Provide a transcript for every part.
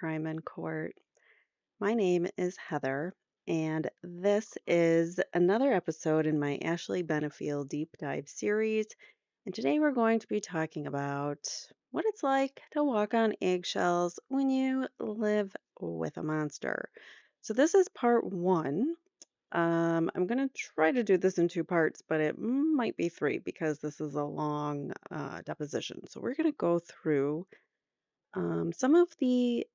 Crime in Court. My name is Heather, and this is another episode in my Ashley Benefield deep dive series. And today we're going to be talking about what it's like to walk on eggshells when you live with a monster. So, this is part one. I'm going to try to do this in two parts, but it might be three because this is a long deposition. So, we're going to go through some of the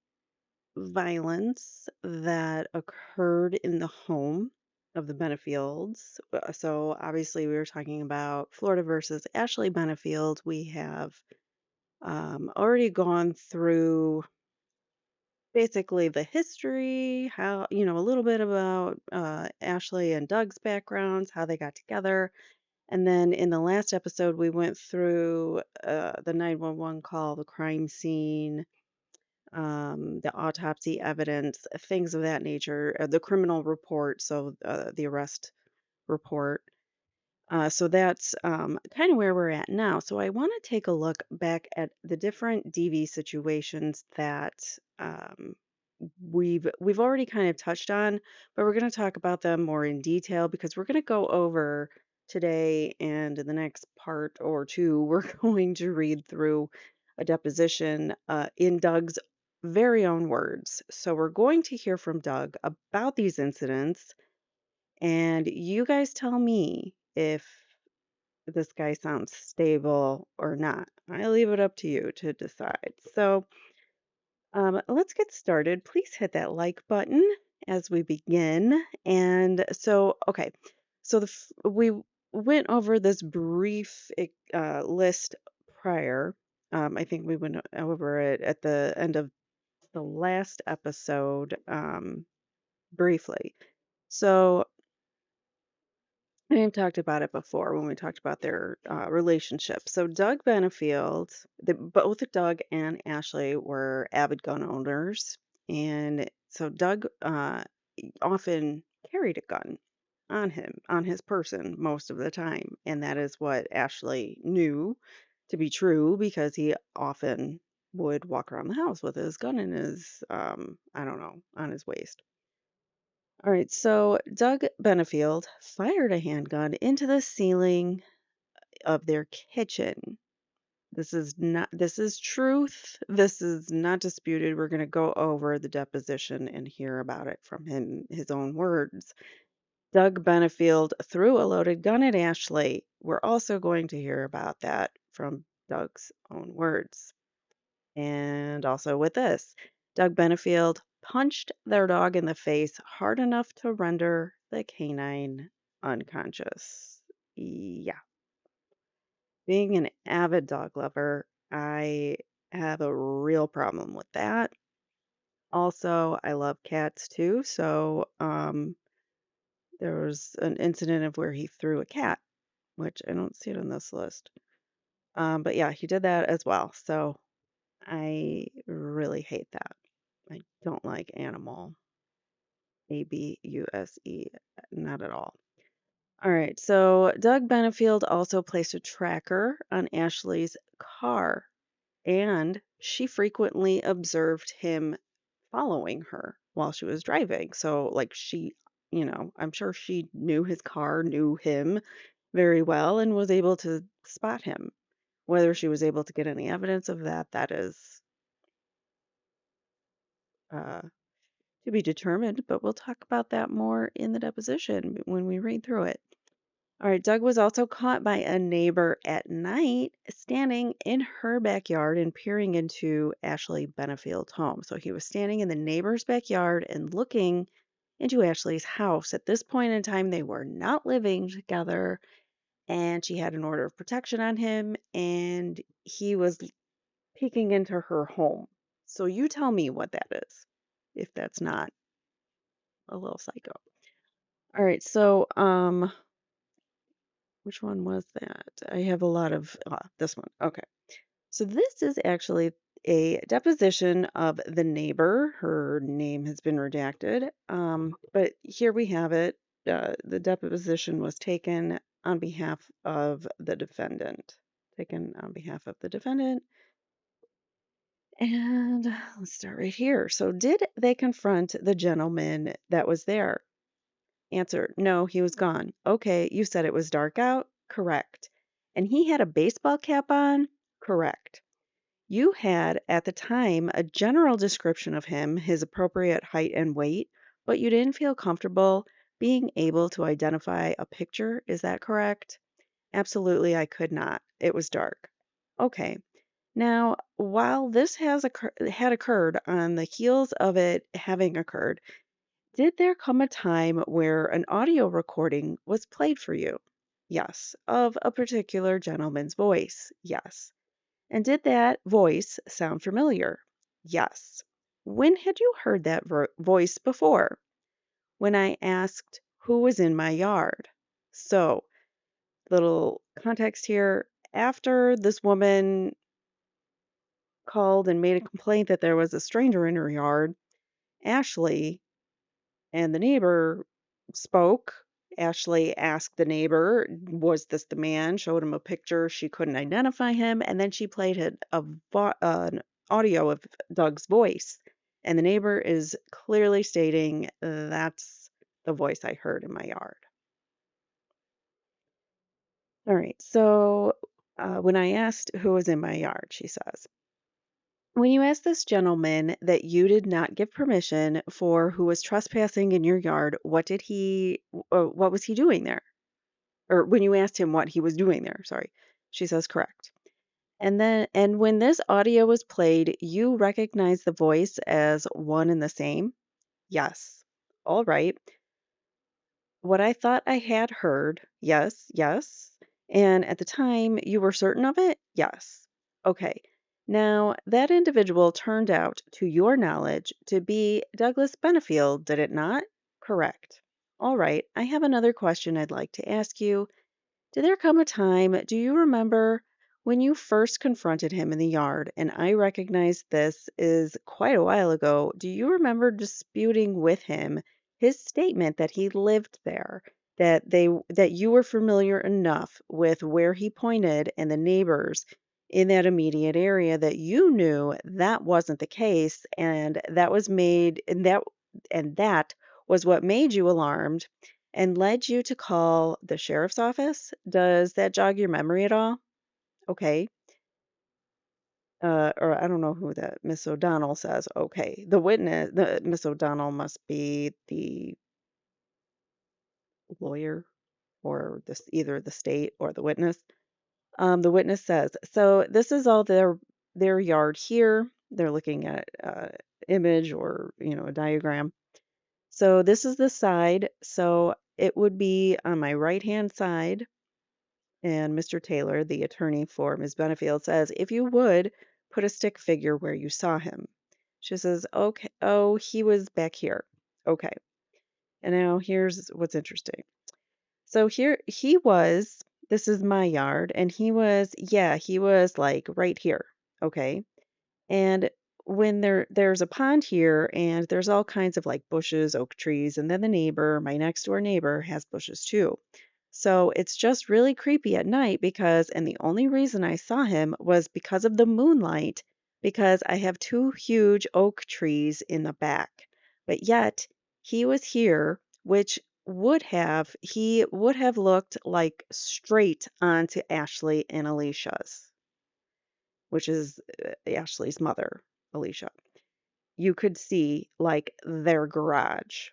violence that occurred in the home of the Benefields. So, obviously, we were talking about Florida versus Ashley Benefield. We have already gone through basically the history, how, a little bit about Ashley and Doug's backgrounds, how they got together. And then in the last episode, we went through the 911 call, the crime scene, the autopsy evidence, things of that nature, the criminal report, so the arrest report. So that's kind of where we're at now. So I want to take a look back at the different DV situations that we've already kind of touched on, but we're going to talk about them more in detail because we're going to go over today and in the next part or two, we're going to read through a deposition in Doug's very own words. So we're going to hear from Doug about these incidents, and you guys tell me if this guy sounds stable or not. I leave it up to you to decide. So, let's get started. Please hit that like button as we begin. And so, okay, so we went over this brief list prior. I think we went over it at the end of the last episode briefly. So I talked about it before when we talked about their relationship. So Doug Benefield, both Doug and Ashley were avid gun owners, and so Doug often carried a gun on him, on his person, most of the time, and that is what Ashley knew to be true because he often would walk around the house with his gun in his, I don't know, on his waist. All right, so Doug Benefield fired a handgun into the ceiling of their kitchen. This is truth. This is not disputed. We're going to go over the deposition and hear about it from him, his own words. Doug Benefield threw a loaded gun at Ashley. We're also going to hear about that from Doug's own words. And also with this, Doug Benefield punched their dog in the face hard enough to render the canine unconscious. Yeah, being an avid dog lover, I have a real problem with that. Also, I love cats too, so there was an incident of where he threw a cat, which I don't see it on this list. But yeah, he did that as well. So I really hate that. I don't like animal, abuse, not at all. All right, so Doug Benefield also placed a tracker on Ashley's car, and she frequently observed him following her while she was driving. So, like, I'm sure she knew his car, knew him very well, and was able to spot him. Whether she was able to get any evidence of that, that is uh, to be determined, but we'll talk about that more in the deposition when we read through it. All right, Doug was also caught by a neighbor at night standing in her backyard and peering into Ashley Benefield's home. So he was standing in the neighbor's backyard and looking into Ashley's house. At this point in time, they were not living together, and she had an order of protection on him, and he was peeking into her home. So you tell me what that is, if that's not a little psycho. All right, so which one was that? I have a lot of this one. Okay. So this is actually a deposition of the neighbor. Her name has been redacted. But here we have it. The deposition was taken on behalf of the defendant. Taken on behalf of the defendant. And let's start right here. So, did they confront the gentleman that was there? Answer, no, he was gone. Okay, you said it was dark out? Correct. And he had a baseball cap on? Correct. You had at the time a general description of him, his appropriate height and weight, but you didn't feel comfortable being able to identify a picture. Is that correct? Absolutely, I could not. It was dark. Okay. Now, while this had occurred on the heels of it having occurred, did there come a time where an audio recording was played for you? Yes. Of a particular gentleman's voice? Yes. And did that voice sound familiar? Yes. When had you heard that voice before? When I asked who was in my yard. So, little context here. After this woman called and made a complaint that there was a stranger in her yard, Ashley and the neighbor spoke. Ashley asked the neighbor, was this the man? Showed him a picture. She couldn't identify him. And then she played an audio of Doug's voice. And the neighbor is clearly stating, that's the voice I heard in my yard. All right. So when I asked who was in my yard, she says, when you asked this gentleman that you did not give permission for who was trespassing in your yard, what was he doing there? Or when you asked him what he was doing there, sorry. She says correct. And when this audio was played, you recognized the voice as one and the same? Yes. All right. What I thought I had heard, yes, yes. And at the time, you were certain of it? Yes. Okay. Now, that individual turned out, to your knowledge, to be Douglas Benefield, did it not? Correct. All right. I have another question I'd like to ask you. Did there come a time, do you remember when you first confronted him in the yard? And I recognize this is quite a while ago. Do you remember disputing with him his statement that he lived there, that you were familiar enough with where he pointed and the neighbors in that immediate area that you knew that wasn't the case, and that was what made you alarmed and led you to call the sheriff's office? Does that jog your memory at all? Okay. Or I don't know who that Miss O'Donnell says. Okay. The Miss O'Donnell must be the lawyer or either the state or the witness. The witness says, so this is all their yard here. They're looking at image or, a diagram. So this is the side. So it would be on my right-hand side. And Mr. Taylor, the attorney for Ms. Benefield, says, if you would, put a stick figure where you saw him. She says, okay, oh, he was back here. Okay. And now here's what's interesting. So here this is my yard, and he was like right here. Okay. And when there's a pond here and there's all kinds of like bushes, oak trees, and then my next door neighbor has bushes too. So it's just really creepy at night and the only reason I saw him was because of the moonlight, because I have two huge oak trees in the back. But yet he was here, he would have looked like straight onto Ashley and Alicia's, which is Ashley's mother, Alicia. You could see like their garage.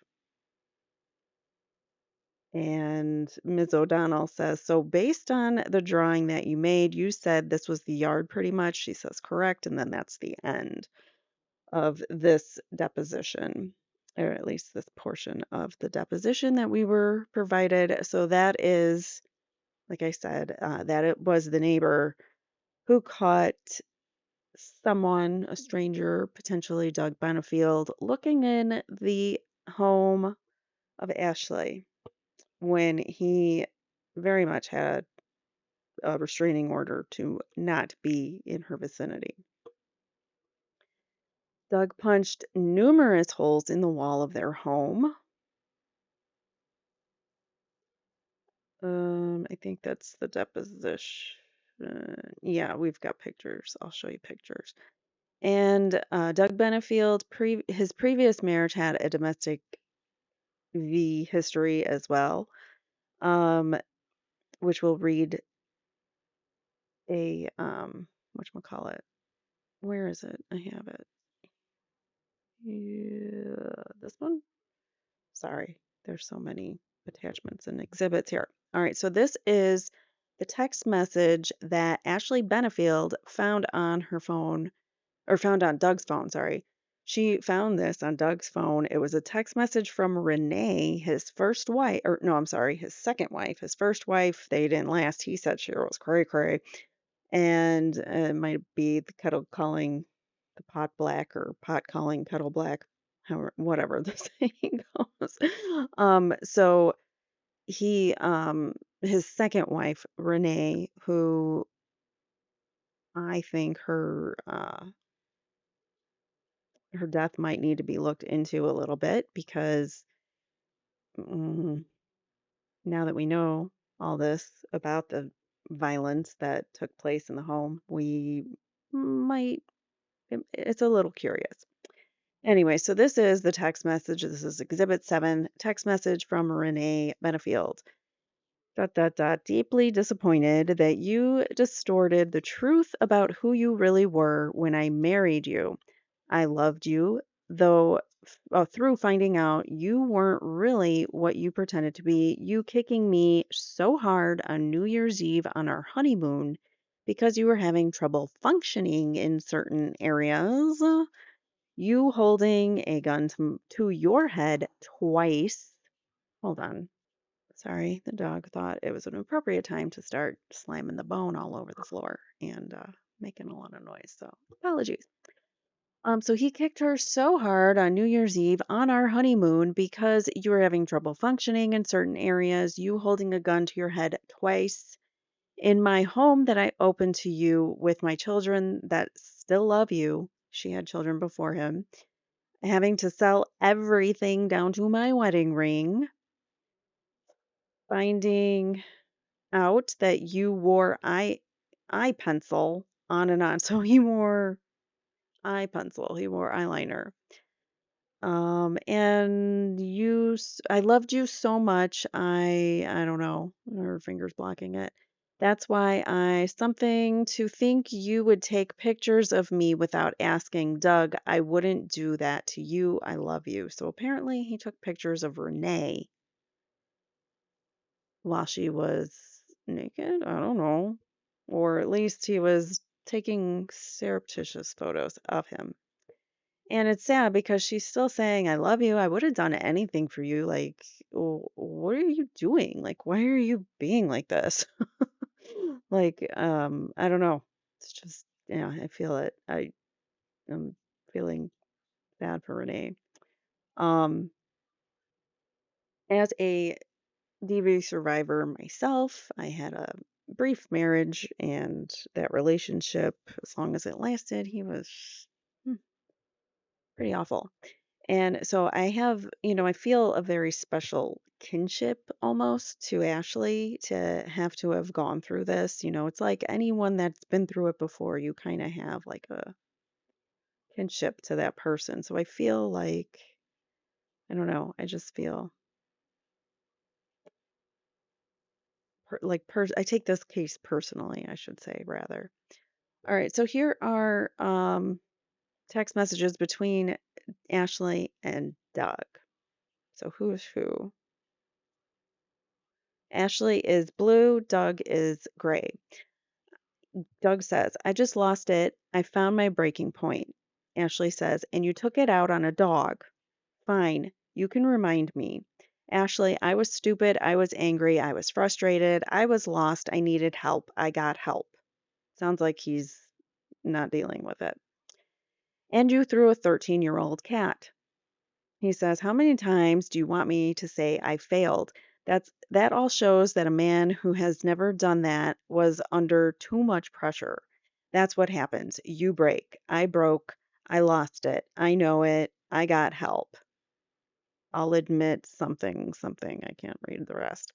And Ms. O'Donnell says, so based on the drawing that you made, you said this was the yard pretty much. She says, correct. And then that's the end of this deposition, or at least this portion of the deposition that we were provided. So that is, like I said, that it was the neighbor who caught a stranger, potentially Doug Benefield, looking in the home of Ashley when he very much had a restraining order to not be in her vicinity. Doug punched numerous holes in the wall of their home. I think that's the deposition. Yeah, we've got pictures. I'll show you pictures. And Doug Benefield, his previous marriage had a domestic V history as well, um, which will read a whatchamacallit. Where is it? I have it. Yeah, this one? Sorry, there's so many attachments and exhibits here. All right, so this is the text message that Ashley Benefield found on her phone, or found on Doug's phone, sorry. She found this on Doug's phone. It was a text message from Renee, his first wife, or no, I'm sorry, his second wife. His first wife, they didn't last. He said she was cray cray. And it might be the kettle calling the pot black or pot calling kettle black, however, whatever the saying goes. So his second wife, Renee, who I think her death might need to be looked into a little bit because mm, now that we know all this about the violence that took place in the home, we might, it's a little curious. Anyway, so this is the text message. This is Exhibit 7, text message from Renee Benefield. Dot, dot, dot. Deeply disappointed that you distorted the truth about who you really were when I married you. I loved you, though through finding out you weren't really what you pretended to be, you kicking me so hard on New Year's Eve on our honeymoon because you were having trouble functioning in certain areas. You holding a gun to your head twice. Hold on. Sorry, the dog thought it was an appropriate time to start slamming the bone all over the floor and making a lot of noise. So apologies. So he kicked her so hard on New Year's Eve on our honeymoon because you were having trouble functioning in certain areas, you holding a gun to your head twice. In my home that I opened to you with my children that still love you, she had children before him, having to sell everything down to my wedding ring, finding out that you wore eye pencil on and on. So he wore eye pencil, he wore eyeliner. And I loved you so much. I don't know, her fingers blocking it. That's why something to think you would take pictures of me without asking. Doug, I wouldn't do that to you. I love you. So apparently he took pictures of Renee while she was naked. I don't know. Or at least he was taking surreptitious photos of him. And it's sad because she's still saying, I love you. I would have done anything for you. Like, what are you doing? Like, why are you being like this? Like, I don't know. It's just, yeah, I feel it. I am feeling bad for Renee. Um, as a DV survivor myself, I had a brief marriage, and that relationship, as long as it lasted, he was hmm, pretty awful. And so I have, I feel a very special kinship almost to Ashley to have to have gone through this. It's like anyone that's been through it before, you kind of have like a kinship to that person. So I feel like, I don't know, I just feel I take this case personally, I should say, rather. All right, so here are text messages between Ashley and Doug. So who is who? Ashley is blue, Doug is gray. Doug says, I just lost it. I found my breaking point. Ashley says, and you took it out on a dog. Fine, you can remind me. Ashley, I was stupid. I was angry. I was frustrated. I was lost. I needed help. I got help. Sounds like he's not dealing with it. And you threw a 13-year-old cat. He says, how many times do you want me to say I failed? That all shows that a man who has never done that was under too much pressure. That's what happens. You break. I broke. I lost it. I know it. I got help. I'll admit something, something. I can't read the rest.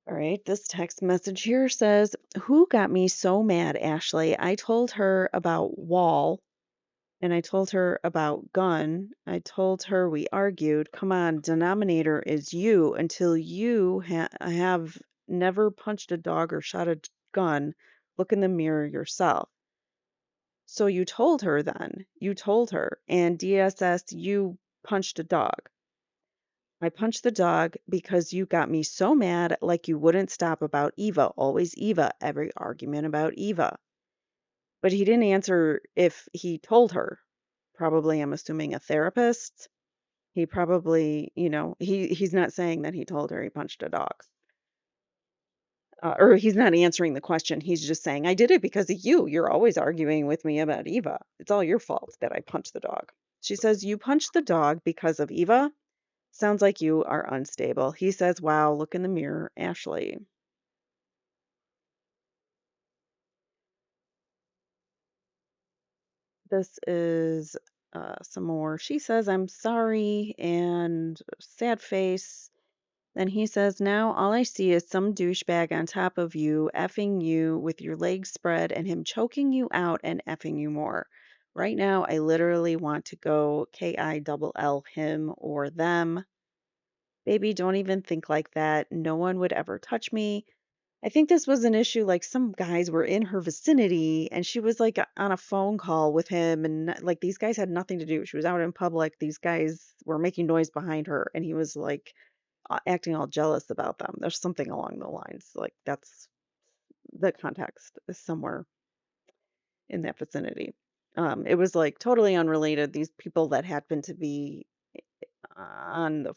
All right, this text message here says, "Who got me so mad, Ashley? I told her about wall and I told her about gun. I told her we argued. Come on, denominator is you until you have never punched a dog or shot a gun. Look in the mirror yourself." So you told her then. You told her. And DSS, you punched a dog. I punched the dog because you got me so mad, like you wouldn't stop about Eva. Always Eva. Every argument about Eva. But he didn't answer if he told her. Probably, I'm assuming, a therapist. He probably, he's not saying that he told her he punched a dog. Or he's not answering the question. He's just saying, I did it because of you. You're always arguing with me about Eva. It's all your fault that I punched the dog. She says, you punched the dog because of Eva? Sounds like you are unstable. He says, wow, look in the mirror, Ashley. This is some more. She says, I'm sorry, and sad face. Then he says, now all I see is some douchebag on top of you, effing you with your legs spread, and him choking you out and effing you more. Right now, I literally want to go KILL him or them. Baby, don't even think like that. No one would ever touch me. I think this was an issue, like some guys were in her vicinity and she was like on a phone call with him and like these guys had nothing to do. She was out in public. These guys were making noise behind her and he was like acting all jealous about them. There's something along the lines. Like that's the context is somewhere in that vicinity. It was like totally unrelated. These people that happened to be on the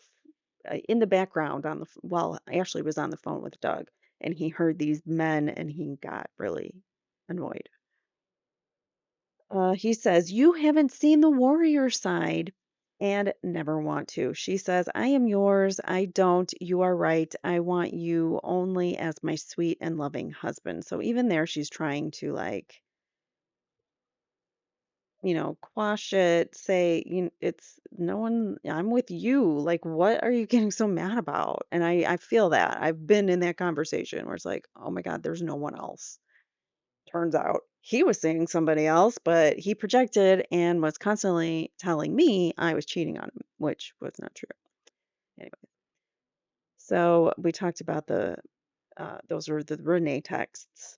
in the background while Ashley was on the phone with Doug, and he heard these men, and he got really annoyed. He says, "You haven't seen the warrior side." And never want to. She says, I am yours. I don't. You are right. I want you only as my sweet and loving husband. So even there, she's trying to like, quash it, say, it's no one, I'm with you. Like, what are you getting so mad about? And I feel that. I've been in that conversation where it's like, oh my God, there's no one else. Turns out he was seeing somebody else, but he projected and was constantly telling me I was cheating on him, which was not true. Anyway, so we talked about those were the Renee texts.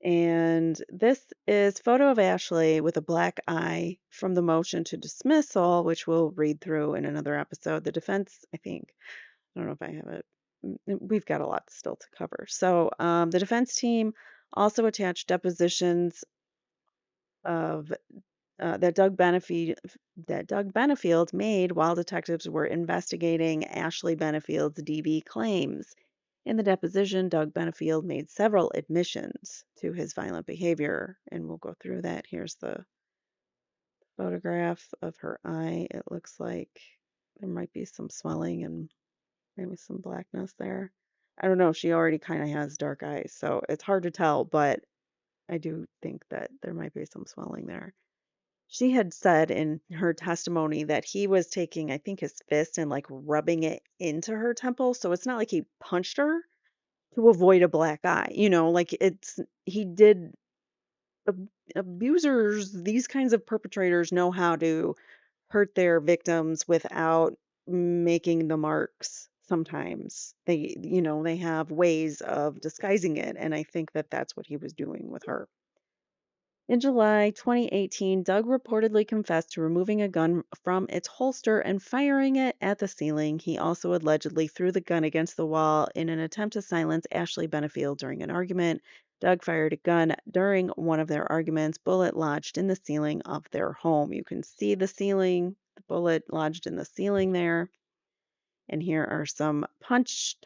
And this is photo of Ashley with a black eye from the motion to dismissal, which we'll read through in another episode. The defense, I think, I don't know if I have it. We've got a lot still to cover. So the defense team also attached depositions of that Doug Benefield made while detectives were investigating Ashley Benefield's DV claims. In the deposition, Doug Benefield made several admissions to his violent behavior, and we'll go through that. Here's the photograph of her eye. It looks like there might be some swelling and maybe some blackness there. I don't know. She already kind of has dark eyes, so it's hard to tell, but I do think that there might be some swelling there. She had said in her testimony that he was taking, I think, his fist and like rubbing it into her temple. So it's not like he punched her to avoid a black eye. Like he did. Abusers, these kinds of perpetrators know how to hurt their victims without making the marks sometimes. They have ways of disguising it. And I think that that's what he was doing with her. In July 2018, Doug reportedly confessed to removing a gun from its holster and firing it at the ceiling. He also allegedly threw the gun against the wall in an attempt to silence Ashley Benefield during an argument. Doug fired a gun during one of their arguments. Bullet lodged in the ceiling of their home. You can see the ceiling, the bullet lodged in the ceiling there. And here are some punched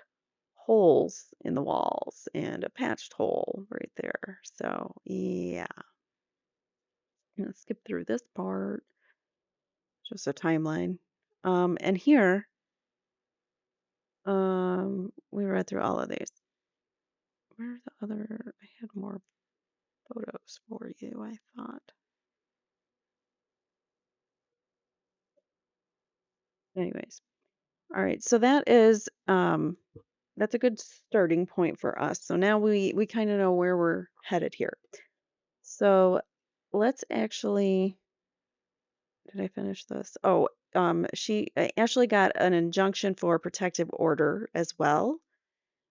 holes in the walls and a patched hole right there. So, yeah. I'm gonna skip through this part, just a timeline. And here, we read through all of these. Where's the other? I had more photos for you, I thought. Anyways, all right. So that is that's a good starting point for us. So now we kind of know where we're headed here. So let's actually, did I finish this? Oh, she Ashley got an injunction for protective order as well.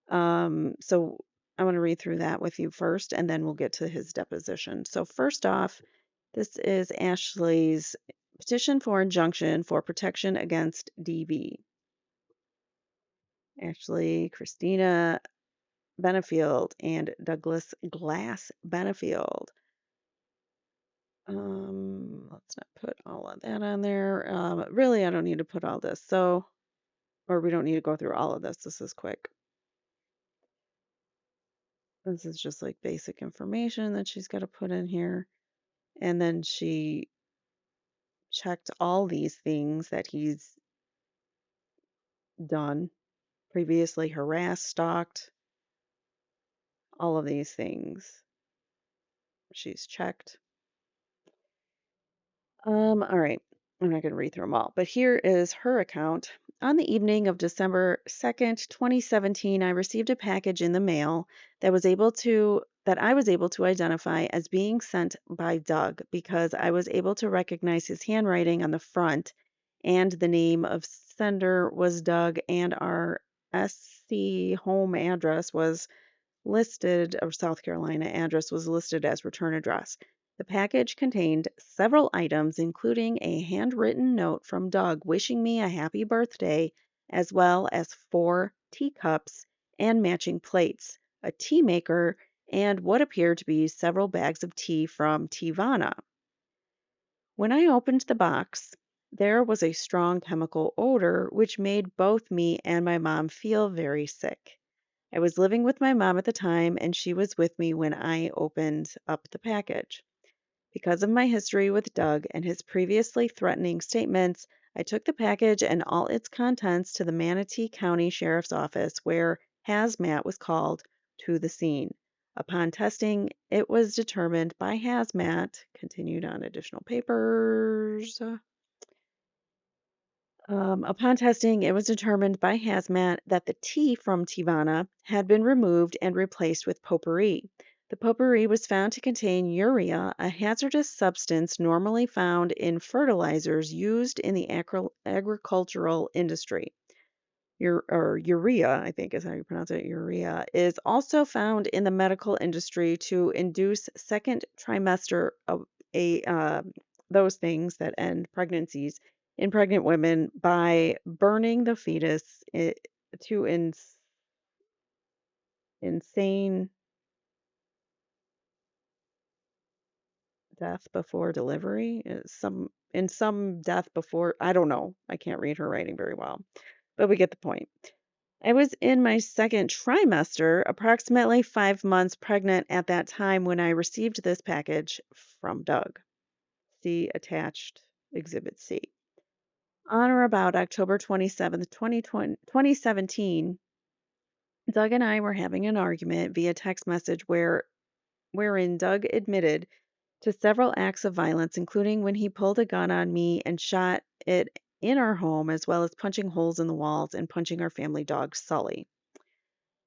So I want to read through that with you first, and then we'll get to his deposition. So first off, this is Ashley's petition for injunction for protection against DV. Ashley, Christina Benefield, and Douglas Glass Benefield. Let's not put all of that on there. Really, I don't need to put all this. So, or we don't need to go through all of this. This is quick. This is just like basic information that she's got to put in here. And then she checked all these things that he's done previously, harassed, stalked, all of these things she's checked. All right. I'm not going to read through them all, but here is her account. On the evening of December 2nd, 2017, I received a package in the mail that I was able to identify as being sent by Doug because I was able to recognize his handwriting on the front and the name of sender was Doug and our SC home address was listed, or South Carolina address was listed as return address. The package contained several items, including a handwritten note from Doug wishing me a happy birthday, as well as 4 teacups and matching plates, a tea maker, and what appeared to be several bags of tea from Tivana. When I opened the box, there was a strong chemical odor which made both me and my mom feel very sick. I was living with my mom at the time, and she was with me when I opened up the package. Because of my history with Doug and his previously threatening statements, I took the package and all its contents to the Manatee County Sheriff's Office, where Hazmat was called to the scene. Upon testing, it was determined by Hazmat, continued on additional papers. Upon testing, it was determined by Hazmat that the tea from Tivana had been removed and replaced with potpourri. The potpourri was found to contain urea, a hazardous substance normally found in fertilizers used in the agricultural industry. Urea, I think is how you pronounce it, urea, is also found in the medical industry to induce second trimester of a those things that end pregnancies in pregnant women by burning the fetus to insane death before delivery. Some death before, I don't know. I can't read her writing very well, but we get the point. I was in my second trimester, approximately 5 months pregnant at that time when I received this package from Doug. See attached Exhibit C. On or about October 27th, 2017, Doug and I were having an argument via text message wherein Doug admitted to several acts of violence, including when he pulled a gun on me and shot it in our home, as well as punching holes in the walls and punching our family dog, Sully.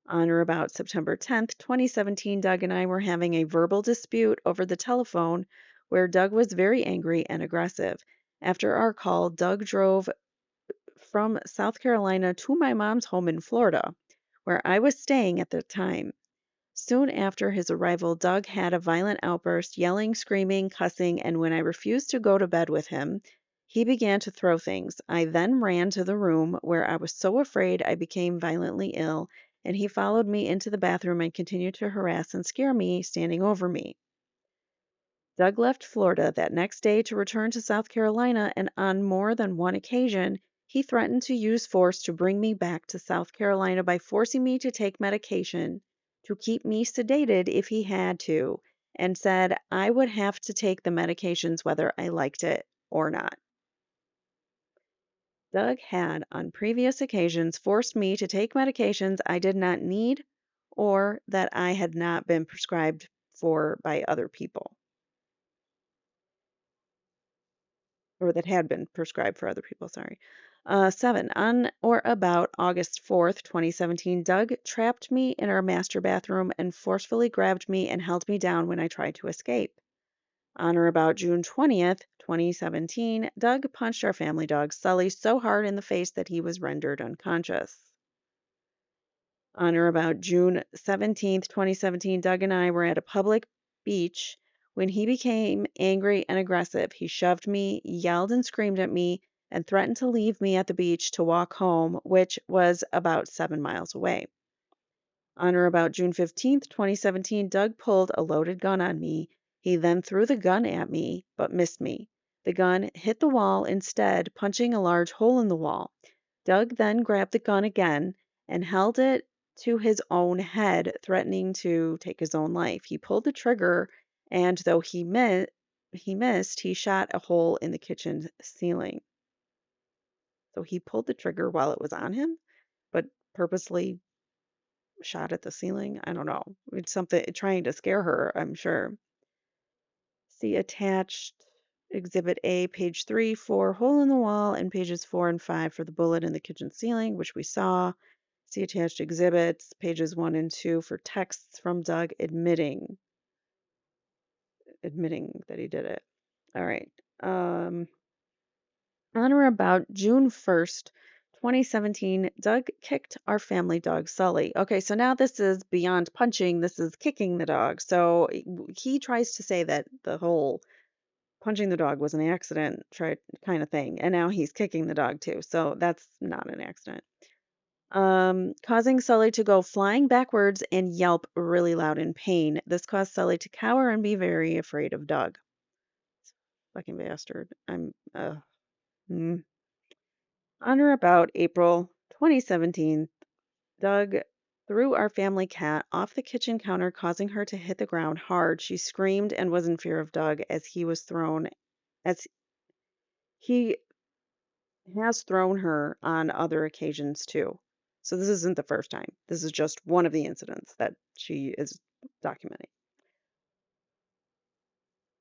On or about September 10th, 2017, Doug and I were having a verbal dispute over the telephone where Doug was very angry and aggressive. After our call, Doug drove from South Carolina to my mom's home in Florida, where I was staying at the time. Soon after his arrival, Doug had a violent outburst, yelling, screaming, cussing, and when I refused to go to bed with him, he began to throw things. I then ran to the room where I was so afraid I became violently ill, and he followed me into the bathroom and continued to harass and scare me, standing over me. Doug left Florida that next day to return to South Carolina, and on more than one occasion, he threatened to use force to bring me back to South Carolina by forcing me to take medication to keep me sedated if he had to, and said I would have to take the medications whether I liked it or not. Doug had, on previous occasions, forced me to take medications I did not need or that I had not been prescribed for by other people. or that had been prescribed for other people, sorry. 7. On or about August 4th, 2017, Doug trapped me in our master bathroom and forcefully grabbed me and held me down when I tried to escape. On or about June 20th, 2017, Doug punched our family dog, Sully, so hard in the face that he was rendered unconscious. On or about June 17th, 2017, Doug and I were at a public beach when he became angry and aggressive. He shoved me, yelled and screamed at me, and threatened to leave me at the beach to walk home, which was about 7 miles away. On or about June 15th, 2017, Doug pulled a loaded gun on me. He then threw the gun at me, but missed me. The gun hit the wall instead, punching a large hole in the wall. Doug then grabbed the gun again and held it to his own head, threatening to take his own life. He pulled the trigger, and though he missed, he shot a hole in the kitchen ceiling. So he pulled the trigger while it was on him, but purposely shot at the ceiling. I don't know. It's something trying to scare her, I'm sure. See attached Exhibit A, page 3 for hole in the wall, and pages 4 and 5 for the bullet in the kitchen ceiling, which we saw. See attached exhibits, pages 1 and 2 for texts from Doug admitting that he did it. All right. On or about June 1st, 2017, Doug kicked our family dog, Sully. Okay, so now this is beyond punching, this is kicking the dog. So he tries to say that the whole punching the dog was an accident kind of thing, and now he's kicking the dog too. So that's not an accident. Causing Sully to go flying backwards and yelp really loud in pain. This caused Sully to cower and be very afraid of Doug. Fucking bastard. Mm. On or about April 2017, Doug threw our family cat off the kitchen counter, causing her to hit the ground hard. She screamed and was in fear of Doug as he has thrown her on other occasions too. So this isn't the first time. This is just one of the incidents that she is documenting.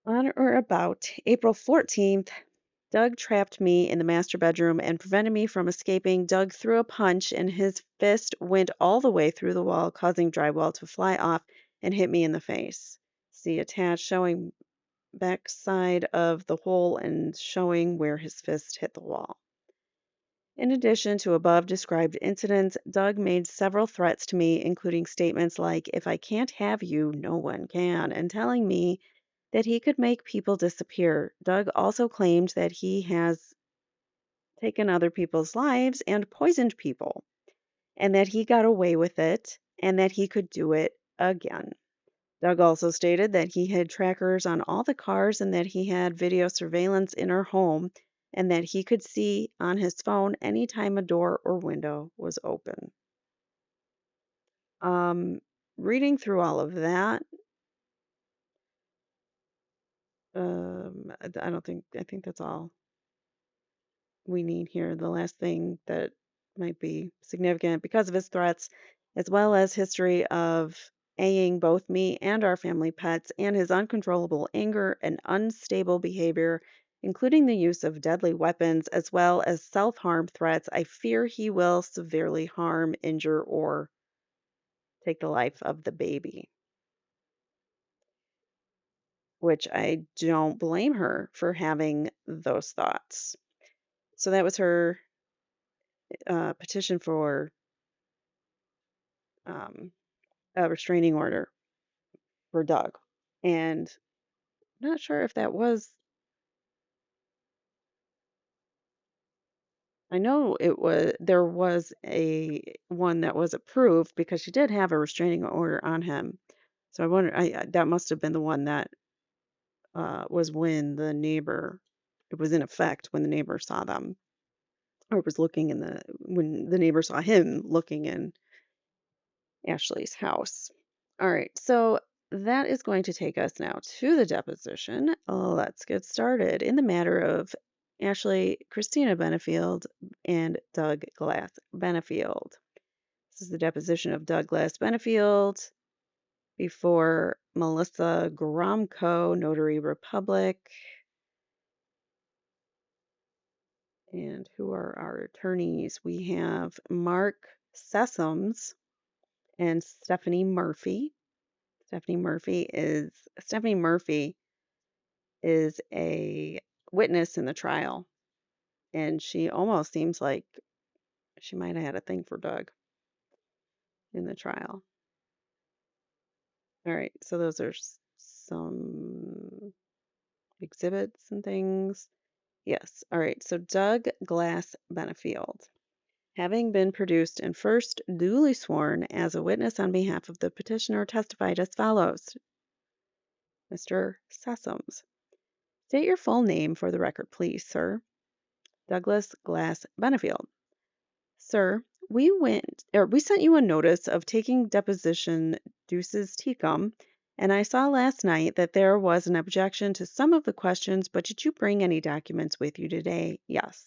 On or about April 14th, Doug trapped me in the master bedroom and prevented me from escaping. Doug threw a punch, and his fist went all the way through the wall, causing drywall to fly off and hit me in the face. See attached, showing backside of the hole and showing where his fist hit the wall. In addition to above described incidents, Doug made several threats to me, including statements like, "If I can't have you, no one can," and telling me that he could make people disappear. Doug also claimed that he has taken other people's lives and poisoned people, and that he got away with it and that he could do it again. Doug also stated that he had trackers on all the cars and that he had video surveillance in our home and that he could see on his phone anytime a door or window was open. Um, Reading through all of that, I think that's all we need here. The last thing that might be significant because of his threats, as well as history of A-ing both me and our family pets, and his uncontrollable anger and unstable behavior, including the use of deadly weapons, as well as self-harm threats, I fear he will severely harm, injure, or take the life of the baby. Which I don't blame her for having those thoughts. So that was her petition for um, a restraining order for Doug. And I'm not sure if that was, I know there was a one that was approved because she did have a restraining order on him. So I wonder, that must have been the one that was when it was in effect when the neighbor saw them, or was looking when the neighbor saw him looking in Ashley's house. All right, so that is going to take us now to the deposition. Let's get started in the matter of Ashley Christina Benefield and Doug Glass Benefield. This is the deposition of Doug Glass Benefield before Melissa Gromko, Notary Republic. And who are our attorneys? We have Mark Sessoms and Stephanie Murphy. Stephanie Murphy is a witness in the trial, and she almost seems like she might have had a thing for Doug in the trial. All right, so those are some exhibits and things. Yes. All right. So Doug Glass Benefield, having been produced and first duly sworn as a witness on behalf of the petitioner, testified as follows. Mr. Sessoms, state your full name for the record, please, sir. Douglas Glass Benefield. Sir, we sent you a notice of taking deposition Deuces Tecum, and I saw last night that there was an objection to some of the questions, but did you bring any documents with you today? Yes.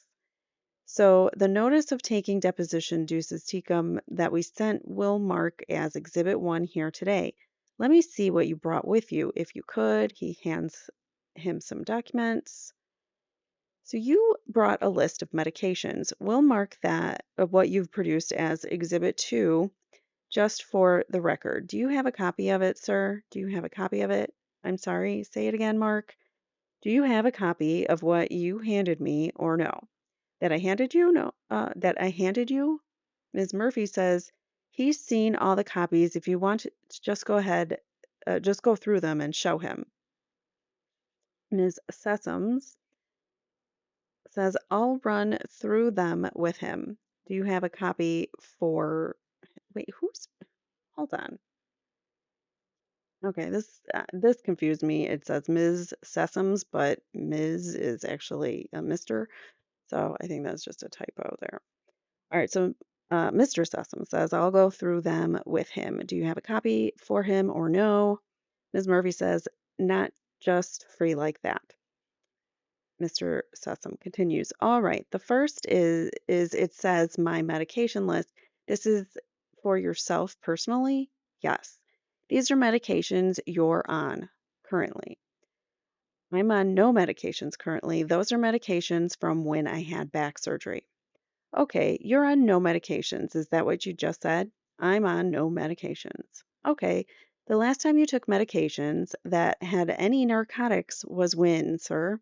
So the notice of taking deposition Deuces Tecum that we sent will mark as Exhibit 1 here today. Let me see what you brought with you, if you could. He hands him some documents. So you brought a list of medications. We'll mark that of what you've produced as Exhibit 2 just for the record. Do you have a copy of it, sir? Do you have a copy of it? I'm sorry, say it again, Mark. Do you have a copy of what you handed me or no? That I handed you? No. That I handed you? Ms. Murphy says he's seen all the copies. If you want to just go ahead, just go through them and show him. Ms. Sessoms says I'll run through them with him. Do you have a copy for? Wait, Hold on. Okay, this confused me. It says Ms. Sessoms, but Ms. is actually a Mr. So I think that's just a typo there. All right, so Mr. Sessom says, I'll go through them with him. Do you have a copy for him or no? Ms. Murphy says, not just free like that. Mr. Sessom continues, all right, the first is it says my medication list. This is for yourself personally? Yes. These are medications you're on currently. I'm on no medications currently. Those are medications from when I had back surgery. Okay, you're on no medications. Is that what you just said? I'm on no medications. Okay, the last time you took medications that had any narcotics was when, sir?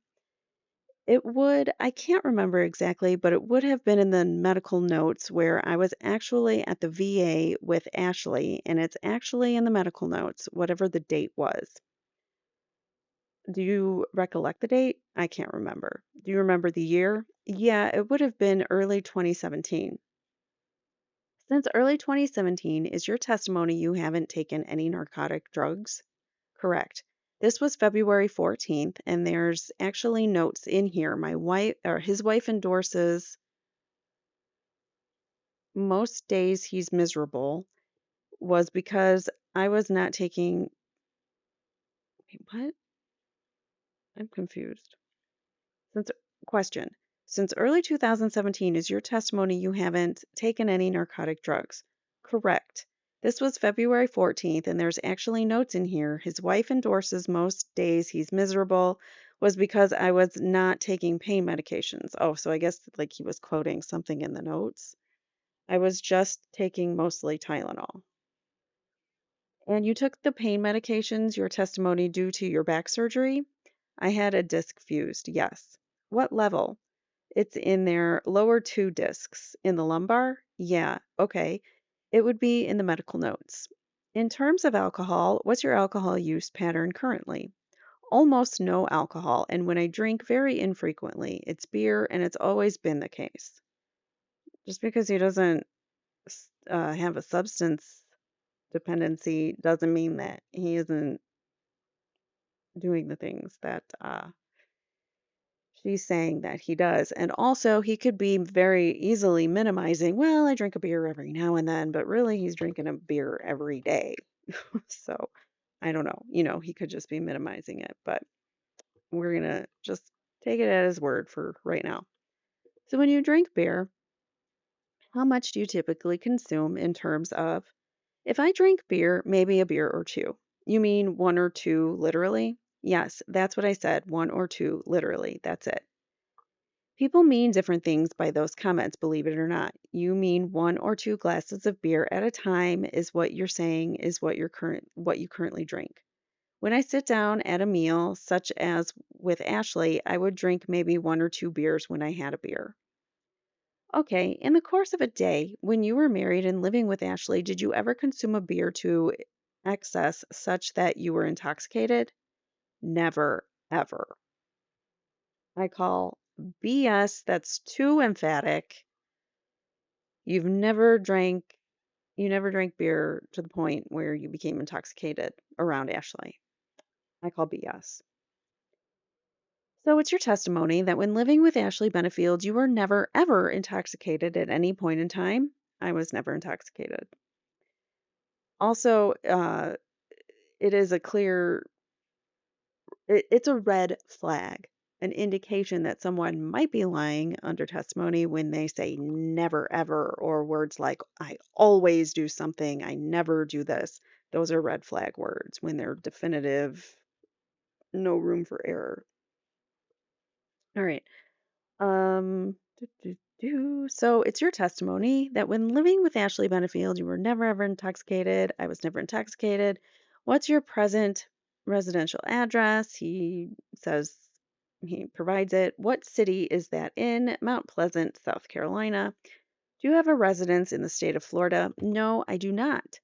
I can't remember exactly, but it would have been in the medical notes where I was actually at the VA with Ashley, and it's actually in the medical notes, whatever the date was. Do you recollect the date? I can't remember. Do you remember the year? Yeah, it would have been early 2017. Since early 2017, is your testimony you haven't taken any narcotic drugs? Correct. This was February 14th, and there's actually notes in here. His wife endorses most days he's miserable was because I was not taking. Wait, what? I'm confused. Since Question. Since early 2017 is your testimony you haven't taken any narcotic drugs? Correct. This was February 14th, and there's actually notes in here. His wife endorses most days he's miserable was because I was not taking pain medications. Oh, so I guess like he was quoting something in the notes. I was just taking mostly Tylenol. And you took the pain medications, your testimony due to your back surgery? I had a disc fused, yes. What level? It's in their lower two discs. In the lumbar? Yeah, okay. It would be in the medical notes. In terms of alcohol, what's your alcohol use pattern currently? Almost no alcohol, and when I drink, very infrequently. It's beer, and it's always been the case. Just because he doesn't have a substance dependency doesn't mean that he isn't doing the things that she's saying that he does. And also, he could be very easily minimizing, well, I drink a beer every now and then, but really he's drinking a beer every day. So I don't know. He could just be minimizing it, but we're going to just take it at his word for right now. So when you drink beer, how much do you typically consume in terms of, if I drink beer, maybe a beer or two? You mean one or two literally? Yes, that's what I said. One or two literally. That's it. People mean different things by those comments, believe it or not. You mean one or two glasses of beer at a time is what you're saying is what you currently drink. When I sit down at a meal, such as with Ashley, I would drink maybe one or two beers when I had a beer. Okay, in the course of a day, when you were married and living with Ashley, did you ever consume a beer to excess such that you were intoxicated? Never, ever. I call BS. That's too emphatic. You've never drank you never drank beer to the point where you became intoxicated around Ashley. I call BS. So it's your testimony that when living with Ashley Benefield, you were never ever intoxicated at any point in time. I was never intoxicated. Also, it is a clear it's a red flag, an indication that someone might be lying under testimony when they say never ever or words like I always do something, I never do this. Those are red flag words when they're definitive, no room for error. All right. So it's your testimony that when living with Ashley Benefield, you were never ever intoxicated. I was never intoxicated. What's your present residential address? He says he provides it. What city is that in? Mount Pleasant, South Carolina. Do you have a residence in the state of Florida? No, I do not.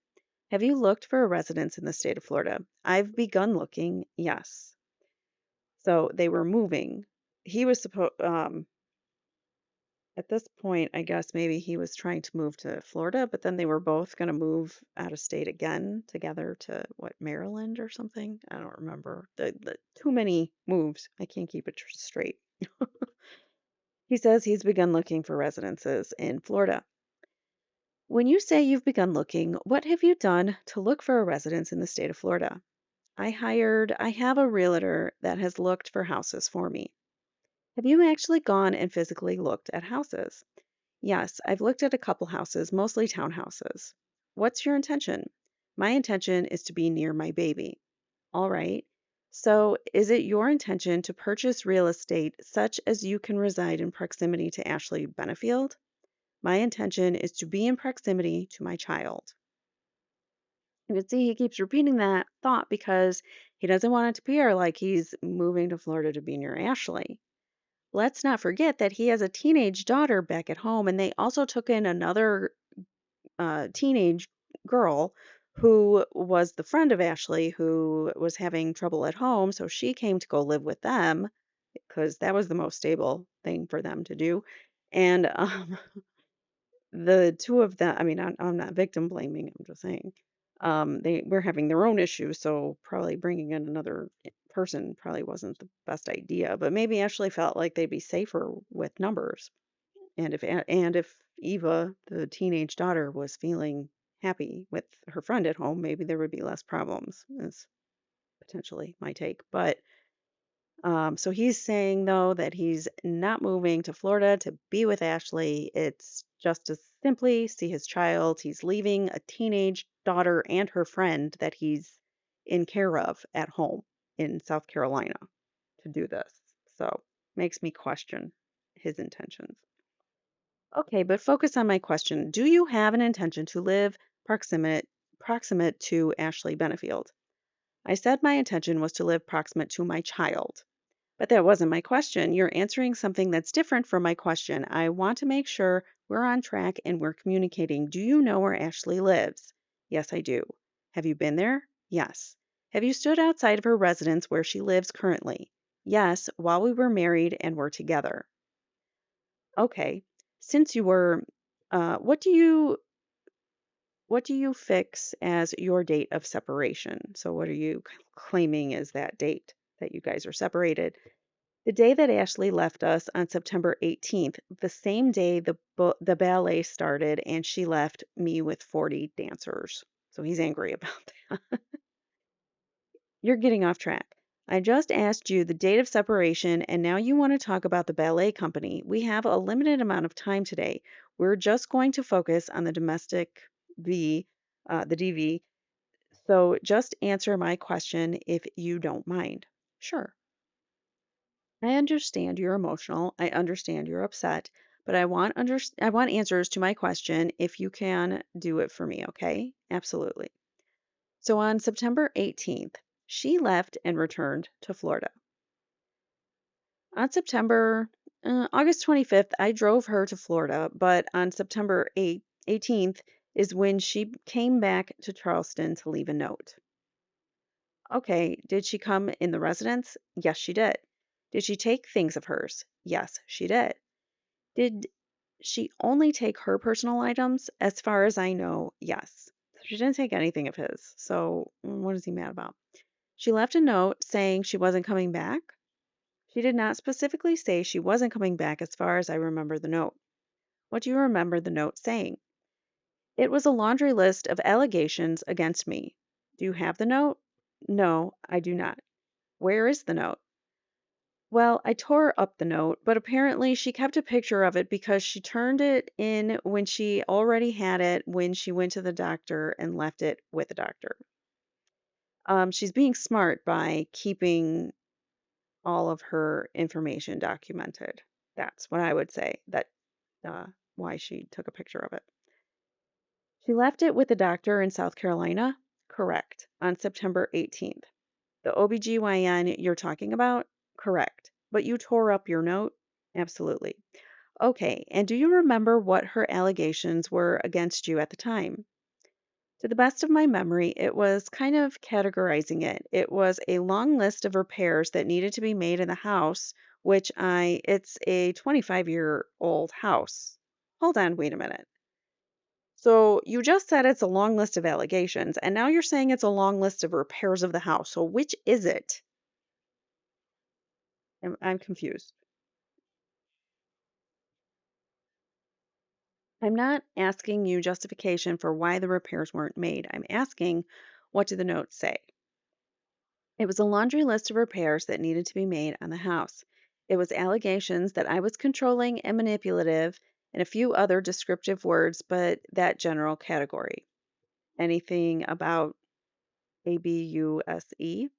Have you looked for a residence in the state of Florida? I've begun looking. Yes. So they were moving. He was supposed At this point, I guess maybe he was trying to move to Florida, but then they were both going to move out of state again together to what, Maryland or something? I don't remember. The too many moves. I can't keep it straight. He says he's begun looking for residences in Florida. When you say you've begun looking, what have you done to look for a residence in the state of Florida? I have a realtor that has looked for houses for me. Have you actually gone and physically looked at houses? Yes, I've looked at a couple houses, mostly townhouses. What's your intention? My intention is to be near my baby. All right. So, is it your intention to purchase real estate such as you can reside in proximity to Ashley Benefield? My intention is to be in proximity to my child. You can see he keeps repeating that thought because he doesn't want it to appear like he's moving to Florida to be near Ashley. Let's not forget that he has a teenage daughter back at home, and they also took in another teenage girl who was the friend of Ashley who was having trouble at home. So she came to go live with them because that was the most stable thing for them to do. And the two of them, I mean, I'm not victim blaming, I'm just saying. They were having their own issues, so probably bringing in another person probably wasn't the best idea. But maybe Ashley felt like they'd be safer with numbers. And if Eva, the teenage daughter, was feeling happy with her friend at home, maybe there would be less problems, is potentially my take. But so he's saying, though, that he's not moving to Florida to be with Ashley. It's just to simply see his child. He's leaving a teenage daughter and her friend that he's in care of at home in South Carolina to do this. So makes me question his intentions. Okay, but focus on my question. Do you have an intention to live proximate to Ashley Benefield? I said my intention was to live proximate to my child. But that wasn't my question. You're answering something that's different from my question. I want to make sure we're on track and we're communicating. Do you know where Ashley lives? Yes, I do. Have you been there? Yes. Have you stood outside of her residence where she lives currently? Yes, while we were married and were together. Okay. Since you were, what do you fix as your date of separation? So what are you claiming as that date that you guys are separated? The day that Ashley left us on September 18th, the same day the ballet started, and she left me with 40 dancers. So he's angry about that. You're getting off track. I just asked you the date of separation, and now you want to talk about the ballet company. We have a limited amount of time today. We're just going to focus on the domestic V, the DV. So just answer my question if you don't mind. Sure. I understand you're emotional. I understand you're upset, but I want answers to my question if you can do it for me, okay? Absolutely. So on September 18th, she left and returned to Florida. On August 25th, I drove her to Florida, but on September 18th is when she came back to Charleston to leave a note. Okay, did she come in the residence? Yes, she did. Did she take things of hers? Yes, she did. Did she only take her personal items? As far as I know, yes. She didn't take anything of his. So, what is he mad about? She left a note saying she wasn't coming back. She did not specifically say she wasn't coming back as far as I remember the note. What do you remember the note saying? It was a laundry list of allegations against me. Do you have the note? No, I do not. Where is the note? Well, I tore up the note, but apparently she kept a picture of it because she turned it in when she already had it when she went to the doctor and left it with the doctor. She's being smart by keeping all of her information documented. That's what I would say. That uh, why she took a picture of it. She left it with the doctor in South Carolina. Correct. On September 18th. The OBGYN you're talking about? Correct. But you tore up your note? Absolutely. Okay, and do you remember what her allegations were against you at the time? To the best of my memory, it was kind of categorizing it. It was a long list of repairs that needed to be made in the house, it's a 25-year-old house. Hold on, wait a minute. So you just said it's a long list of allegations, and now you're saying it's a long list of repairs of the house. So which is it? I'm confused. I'm not asking you justification for why the repairs weren't made. I'm asking, what do the notes say? It was a laundry list of repairs that needed to be made on the house. It was allegations that I was controlling and manipulative, and a few other descriptive words, but that general category. Anything about ABUSE?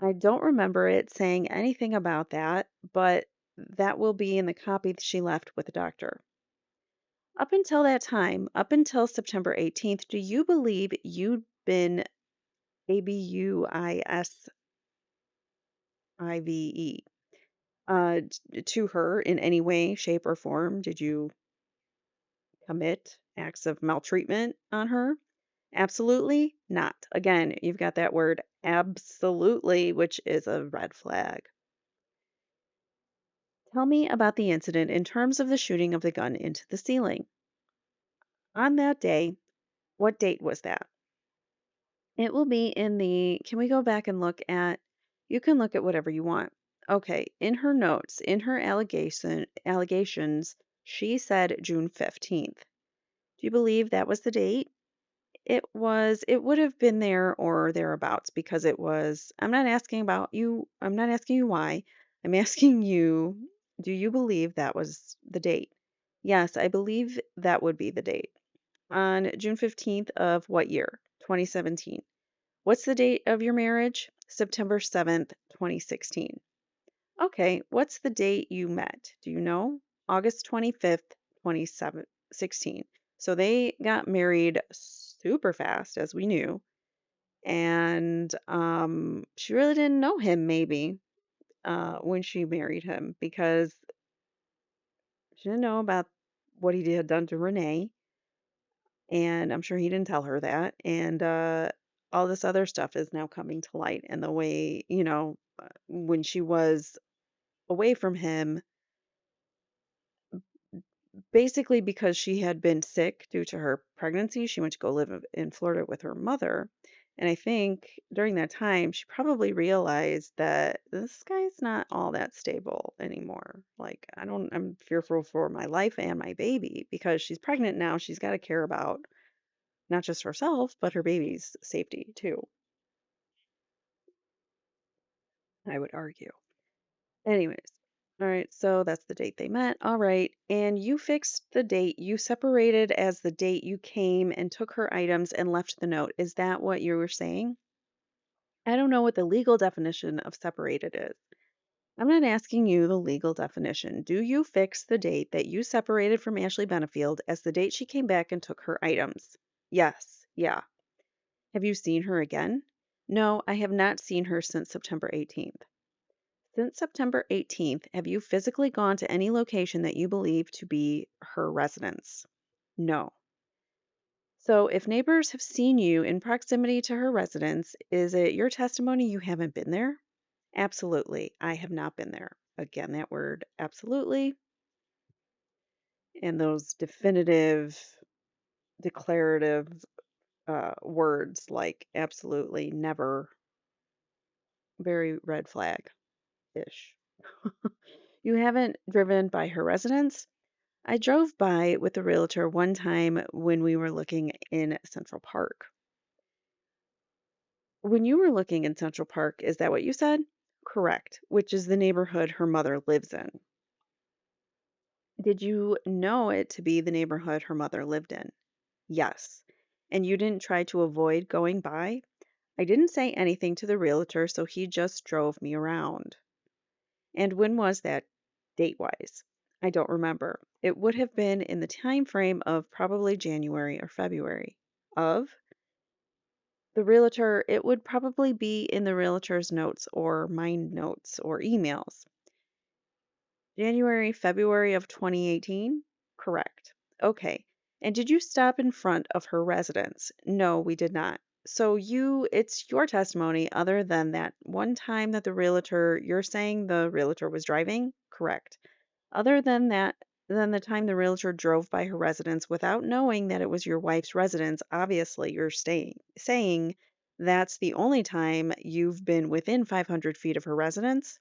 I don't remember it saying anything about that, but that will be in the copy she left with the doctor. Up until that time, up until September 18th, do you believe you'd been ABUISIVE to her in any way, shape, or form? Did you commit acts of maltreatment on her? Absolutely not. Again, you've got that word absolutely, which is a red flag. Tell me about the incident in terms of the shooting of the gun into the ceiling. On that day, what date was that? It will be in the can we go back and look at you can look at whatever you want. Okay, in her notes, in her allegations, she said June 15th. Do you believe that was the date? It would have been there or thereabouts because it was I'm not asking you why. I'm asking you, do you believe that was the date? Yes, I believe that would be the date. On June 15th of what year? 2017. What's the date of your marriage? September 7th, 2016. Okay, what's the date you met? Do you know? August 25th, 2016. So they got married super fast, as we knew. And she really didn't know him, maybe, when she married him because she didn't know about what he had done to Renee. And I'm sure he didn't tell her that. And all this other stuff is now coming to light. And the way, when she was away from him, basically because she had been sick due to her pregnancy, she went to go live in Florida with her mother. And I think during that time, she probably realized that this guy's not all that stable anymore. Like, I'm fearful for my life and my baby because she's pregnant now. She's got to care about not just herself, but her baby's safety too, I would argue. Anyways, all right, so that's the date they met. All right, and you fixed the date. You separated as the date you came and took her items and left the note. Is that what you were saying? I don't know what the legal definition of separated is. I'm not asking you the legal definition. Do you fix the date that you separated from Ashley Benefield as the date she came back and took her items? Yes. Yeah. Have you seen her again? No, I have not seen her since September 18th. Since September 18th, have you physically gone to any location that you believe to be her residence? No. So, if neighbors have seen you in proximity to her residence, is it your testimony you haven't been there? Absolutely. I have not been there. Again, that word absolutely and those definitive, declarative words like absolutely, never, very red flag ish. You haven't driven by her residence? I drove by with the realtor one time when we were looking in Central Park. When you were looking in Central Park, is that what you said? Correct, which is the neighborhood her mother lives in. Did you know it to be the neighborhood her mother lived in? Yes. And you didn't try to avoid going by? I didn't say anything to the realtor, so he just drove me around. And when was that, date-wise? I don't remember. It would have been in the time frame of probably January or February. Of? The realtor, it would probably be in the realtor's notes or my notes or emails. January, February of 2018? Correct. Okay. And did you stop in front of her residence? No, we did not. So it's your testimony other than that one time that you're saying the realtor was driving? Correct. Other than the time the realtor drove by her residence without knowing that it was your wife's residence, obviously saying that's the only time you've been within 500 feet of her residence?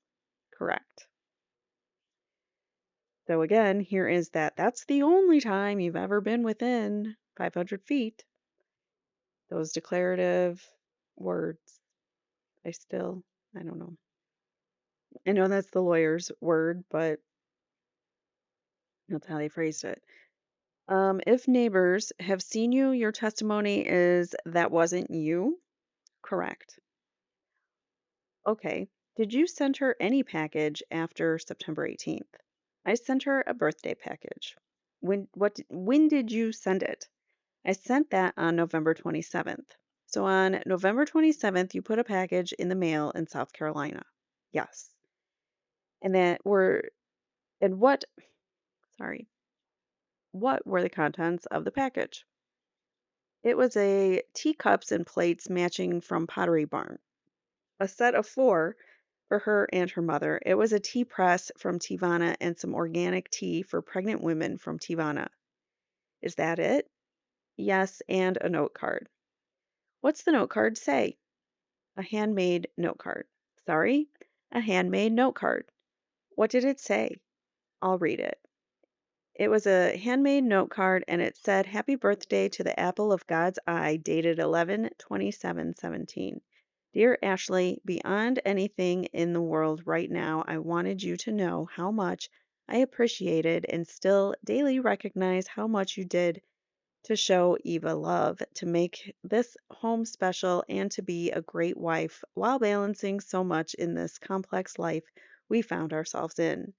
Correct. So again, here is that's the only time you've ever been within 500 feet. Those declarative words, I don't know. I know that's the lawyer's word, but that's how they phrased it. If neighbors have seen you, your testimony is that wasn't you? Correct. Okay. Did you send her any package after September 18th? I sent her a birthday package. When did you send it? I sent that on November 27th. So on November 27th, you put a package in the mail in South Carolina. Yes. And and sorry, what were the contents of the package? It was a teacups and plates matching from Pottery Barn, a set of four for her and her mother. It was a tea press from Tivana and some organic tea for pregnant women from Tivana. Is that it? Yes, and a note card. What's the note card say? A handmade note card. Sorry? A handmade note card. What did it say? I'll read it. It was a handmade note card and it said, Happy birthday to the apple of God's eye, dated 11/27/17. Dear Ashley, beyond anything in the world right now, I wanted you to know how much I appreciated and still daily recognize how much you did to show Eva love, to make this home special, and to be a great wife while balancing so much in this complex life we found ourselves in.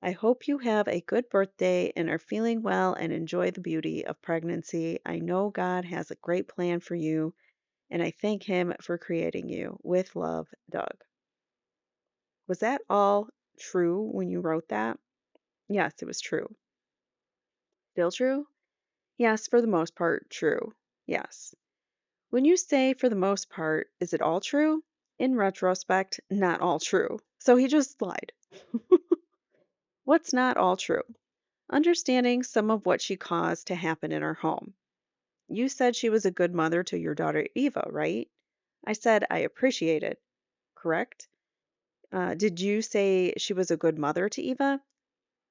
I hope you have a good birthday and are feeling well and enjoy the beauty of pregnancy. I know God has a great plan for you, and I thank Him for creating you. With love, Doug. Was that all true when you wrote that? Yes, it was true. Still true? Yes, for the most part, true. Yes. When you say for the most part, is it all true? In retrospect, not all true. So he just lied. What's not all true? Understanding some of what she caused to happen in her home. You said she was a good mother to your daughter Eva, right? I said I appreciate it, correct? Did you say she was a good mother to Eva?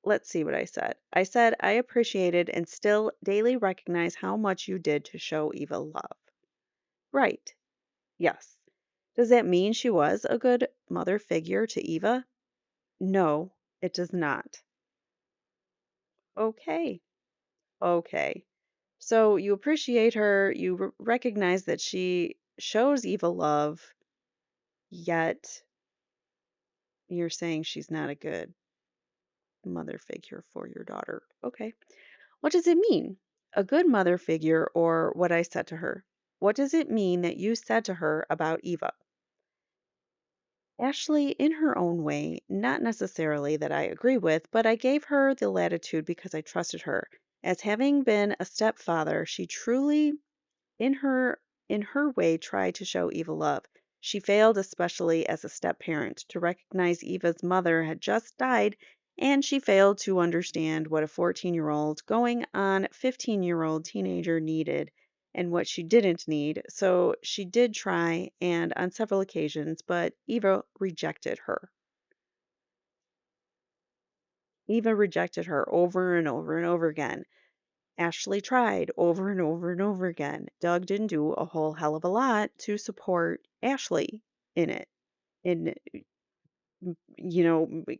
Let's see what I said. I said I appreciated and still daily recognize how much you did to show Eva love. Right. Yes. Does that mean she was a good mother figure to Eva? No, it does not. Okay. Okay. So you appreciate her, you recognize that she shows Eva love, yet You're saying she's not a good mother figure for your daughter. Okay. What does it mean? A good mother figure, or what I said to her? What does it mean that you said to her about Eva? Ashley, in her own way, not necessarily that I agree with, but I gave her the latitude because I trusted her. As having been a stepfather, she truly in her way tried to show Eva love. She failed, especially as a step parent, to recognize Eva's mother had just died, and she failed to understand what a 14-year-old going on 15-year-old teenager needed and what she didn't need. So she did try, and on several occasions, but Eva rejected her. Eva rejected her over and over and over again. Ashley tried over and over and over again. Doug didn't do a whole hell of a lot to support Ashley in it, in,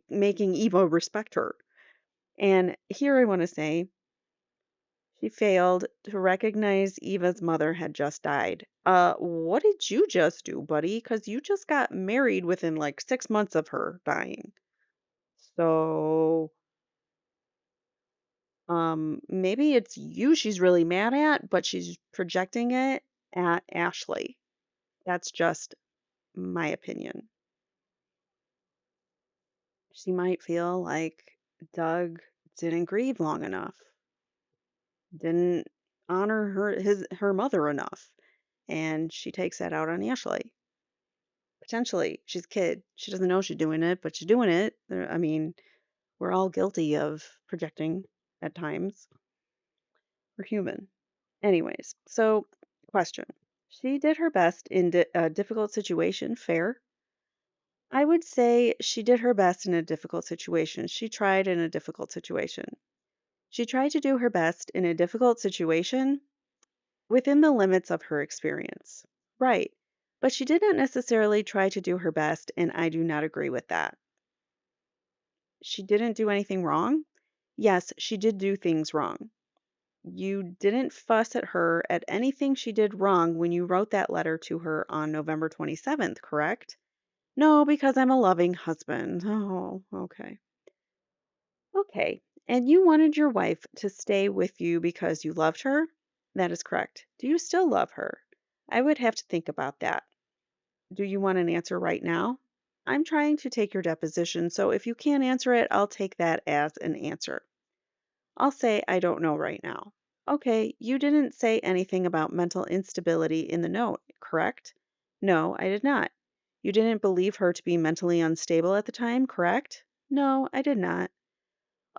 making Eva respect her. And here I want to say she failed to recognize Eva's mother had just died. What did you just do, buddy? Because you just got married within like 6 months of her dying. So, maybe it's you she's really mad at, but she's projecting it at Ashley. That's just my opinion. She might feel like Doug didn't grieve long enough, didn't honor her mother enough, and she takes that out on Ashley. Potentially, she's a kid. She doesn't know she's doing it, but she's doing it. I mean, we're all guilty of projecting at times. We're human. Anyways, so question. She did her best in a difficult situation. Fair. I would say she did her best in a difficult situation. She tried in a difficult situation. She tried to do her best in a difficult situation within the limits of her experience. Right. But she did not necessarily try to do her best, and I do not agree with that. She didn't do anything wrong. Yes, she did do things wrong. You didn't fuss at her at anything she did wrong when you wrote that letter to her on November 27th, correct? No, because I'm a loving husband. Oh, okay. Okay. And you wanted your wife to stay with you because you loved her? That is correct. Do you still love her? I would have to think about that. Do you want an answer right now? I'm trying to take your deposition, so if you can't answer it, I'll take that as an answer. I'll say I don't know right now. Okay, you didn't say anything about mental instability in the note, correct? No, I did not. You didn't believe her to be mentally unstable at the time, correct? No, I did not.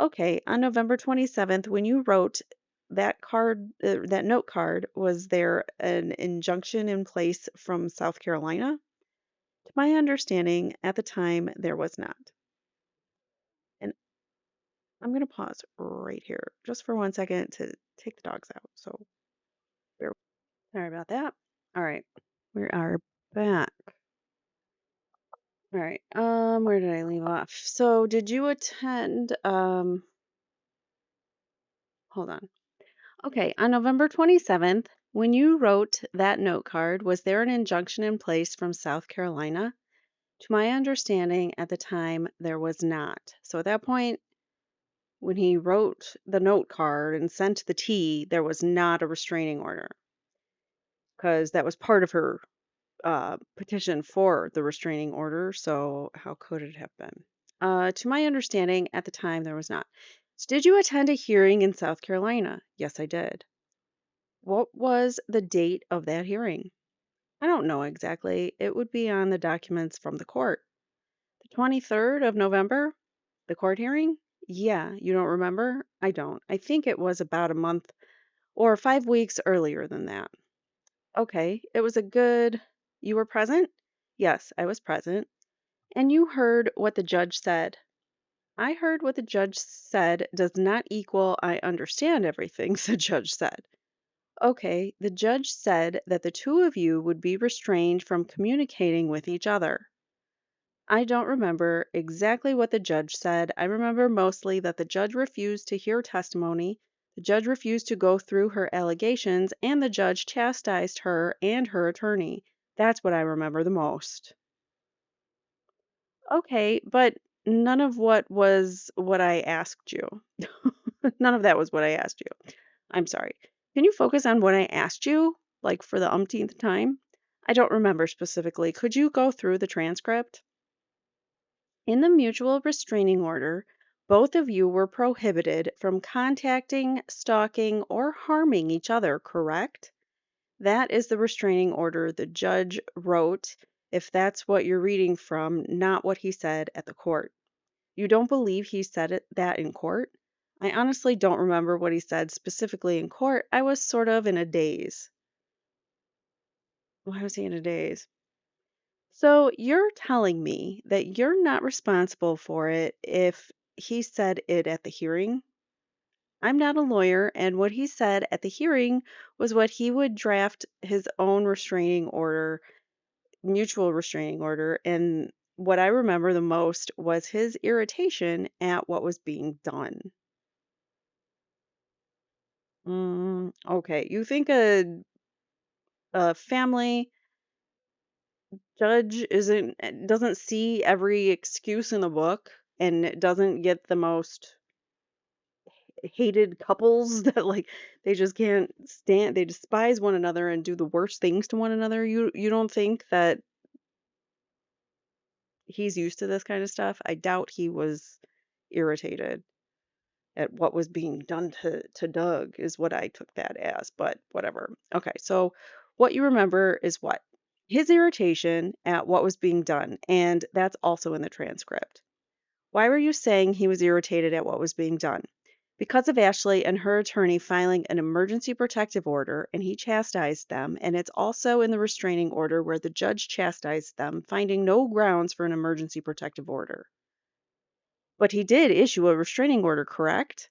Okay, on November 27th, when you wrote that note card, was there an injunction in place from South Carolina? To my understanding, at the time, there was not. And I'm going to pause right here just for 1 second to take the dogs out. So, sorry about that. All right, we are back. All right, where did I leave off? So, did you attend? Hold on. Okay, on November 27th, when you wrote that note card, was there an injunction in place from South Carolina? To my understanding, at the time, there was not. So at that point, when he wrote the note card and sent the tea, there was not a restraining order because that was part of her petition for the restraining order. So how could it have been? To my understanding, at the time, there was not. So did you attend a hearing in South Carolina? Yes, I did. What was the date of that hearing? I don't know exactly. It would be on the documents from the court. The 23rd of November? The court hearing? Yeah, you don't remember? I don't. I think it was about a month or 5 weeks earlier than that. Okay, it was a good. You were present? Yes, I was present. And you heard what the judge said. I heard what the judge said does not equal I understand everything the judge said. Okay, the judge said that the two of you would be restrained from communicating with each other. I don't remember exactly what the judge said. I remember mostly that the judge refused to hear testimony, the judge refused to go through her allegations, and the judge chastised her and her attorney. That's what I remember the most. Okay, but none of what was what I asked you. None of that was what I asked you. I'm sorry. Can you focus on what I asked you, like for the umpteenth time? I don't remember specifically. Could you go through the transcript? In the mutual restraining order, both of you were prohibited from contacting, stalking, or harming each other, correct? That is the restraining order the judge wrote, if that's what you're reading from, not what he said at the court. You don't believe he said that in court? I honestly don't remember what he said specifically in court. I was sort of in a daze. Why was he in a daze? So you're telling me that you're not responsible for it if he said it at the hearing? I'm not a lawyer, and what he said at the hearing was what he would draft his own restraining order, mutual restraining order, and what I remember the most was his irritation at what was being done. Okay, you think a family judge doesn't see every excuse in the book and doesn't get the most hated couples that like they just can't stand, they despise one another and do the worst things to one another. You don't think that he's used to this kind of stuff? I doubt he was irritated at what was being done to Doug is what I took that as, but whatever. Okay, so what you remember is what? His irritation at what was being done, and that's also in the transcript. Why were you saying he was irritated at what was being done? Because of Ashley and her attorney filing an emergency protective order, and he chastised them, and it's also in the restraining order where the judge chastised them, finding no grounds for an emergency protective order. But he did issue a restraining order, correct?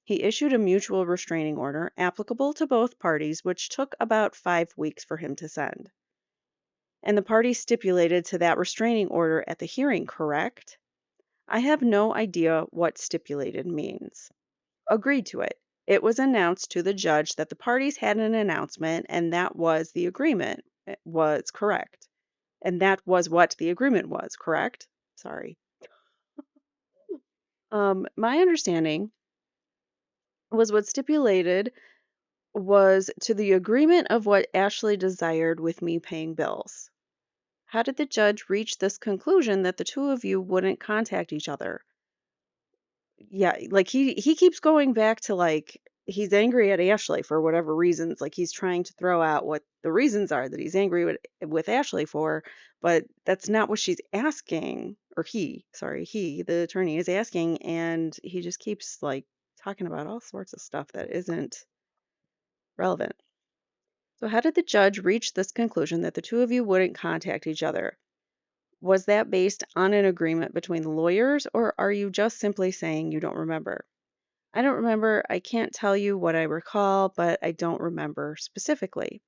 He issued a mutual restraining order applicable to both parties, which took about 5 weeks for him to send. And the parties stipulated to that restraining order at the hearing, correct? I have no idea what stipulated means. Agreed to it. It was announced to the judge that the parties had an announcement, and that was the agreement. It was correct. And that was what the agreement was, correct? Sorry. My understanding was what stipulated was to the agreement of what Ashley desired with me paying bills. How did the judge reach this conclusion that the two of you wouldn't contact each other? Yeah, like he keeps going back to like he's angry at Ashley for whatever reasons. Like he's trying to throw out what the reasons are that he's angry with Ashley for, but that's not what she's asking. Or he, the attorney, is asking, and he just keeps like talking about all sorts of stuff that isn't relevant. So, how did the judge reach this conclusion that the two of you wouldn't contact each other? Was that based on an agreement between the lawyers, or are you just simply saying you don't remember? I don't remember. I can't tell you what I recall, but I don't remember specifically.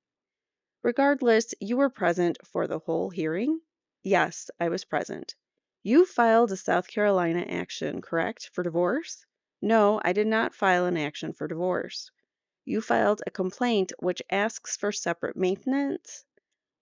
Regardless, you were present for the whole hearing? Yes, I was present. You filed a South Carolina action, correct, for divorce? No, I did not file an action for divorce. You filed a complaint which asks for separate maintenance?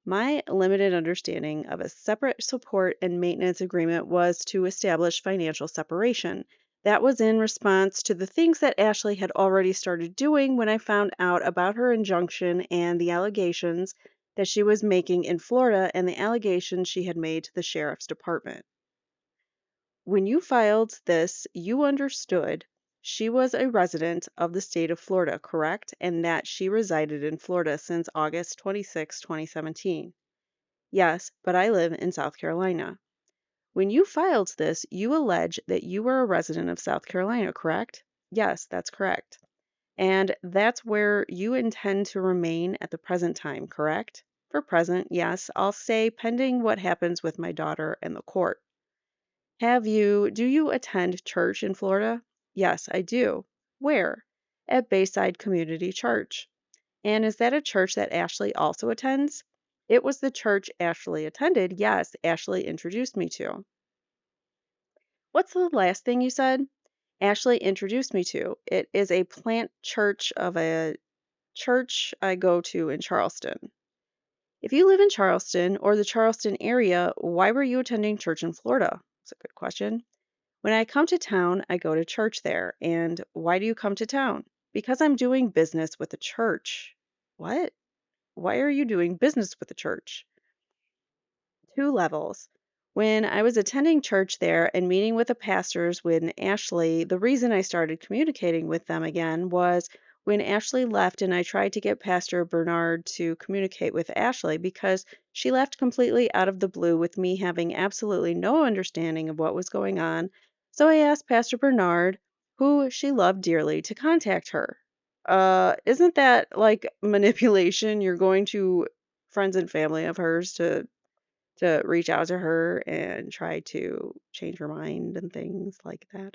My limited understanding of a separate support and maintenance agreement was to establish financial separation. That was in response to the things that Ashley had already started doing when I found out about her injunction and the allegations that she was making in Florida and the allegations she had made to the sheriff's department. When you filed this, you understood she was a resident of the state of Florida, correct? And that she resided in Florida since August 26, 2017. Yes, but I live in South Carolina. When you filed this, you allege that you were a resident of South Carolina, correct? Yes, that's correct. And that's where you intend to remain at the present time, correct? For present, yes, I'll say pending what happens with my daughter and the court. Do you attend church in Florida? Yes, I do. Where? At Bayside Community Church. And is that a church that Ashley also attends? It was the church Ashley attended. Yes, Ashley introduced me to. What's the last thing you said? Ashley introduced me to. It is a plant church of a church I go to in Charleston. If you live in Charleston or the Charleston area, why were you attending church in Florida? That's a good question. When I come to town, I go to church there. And why do you come to town? Because I'm doing business with the church. What? Why are you doing business with the church? Two levels. When I was attending church there and meeting with the pastors when Ashley, the reason I started communicating with them again was when Ashley left and I tried to get Pastor Bernard to communicate with Ashley because she left completely out of the blue with me having absolutely no understanding of what was going on. So I asked Pastor Bernard, who she loved dearly, to contact her. Isn't that like manipulation? You're going to friends and family of hers to reach out to her and try to change her mind and things like that.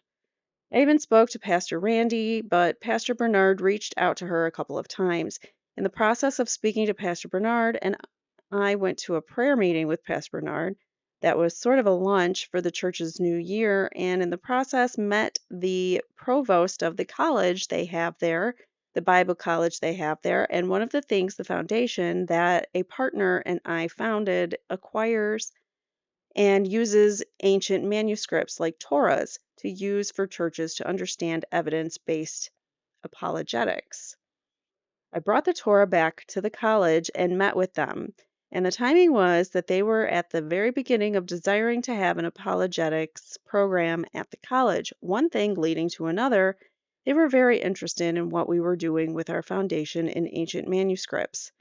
I even spoke to Pastor Randy, but Pastor Bernard reached out to her a couple of times. In the process of speaking to Pastor Bernard, and I went to a prayer meeting with Pastor Bernard that was sort of a lunch for the church's new year, and in the process met the provost of the college they have there, the Bible college they have there, and one of the things the foundation that a partner and I founded acquires and uses ancient manuscripts like Torahs to use for churches to understand evidence-based apologetics. I brought the Torah back to the college and met with them. And the timing was that they were at the very beginning of desiring to have an apologetics program at the college. One thing leading to another, they were very interested in what we were doing with our foundation in ancient manuscripts.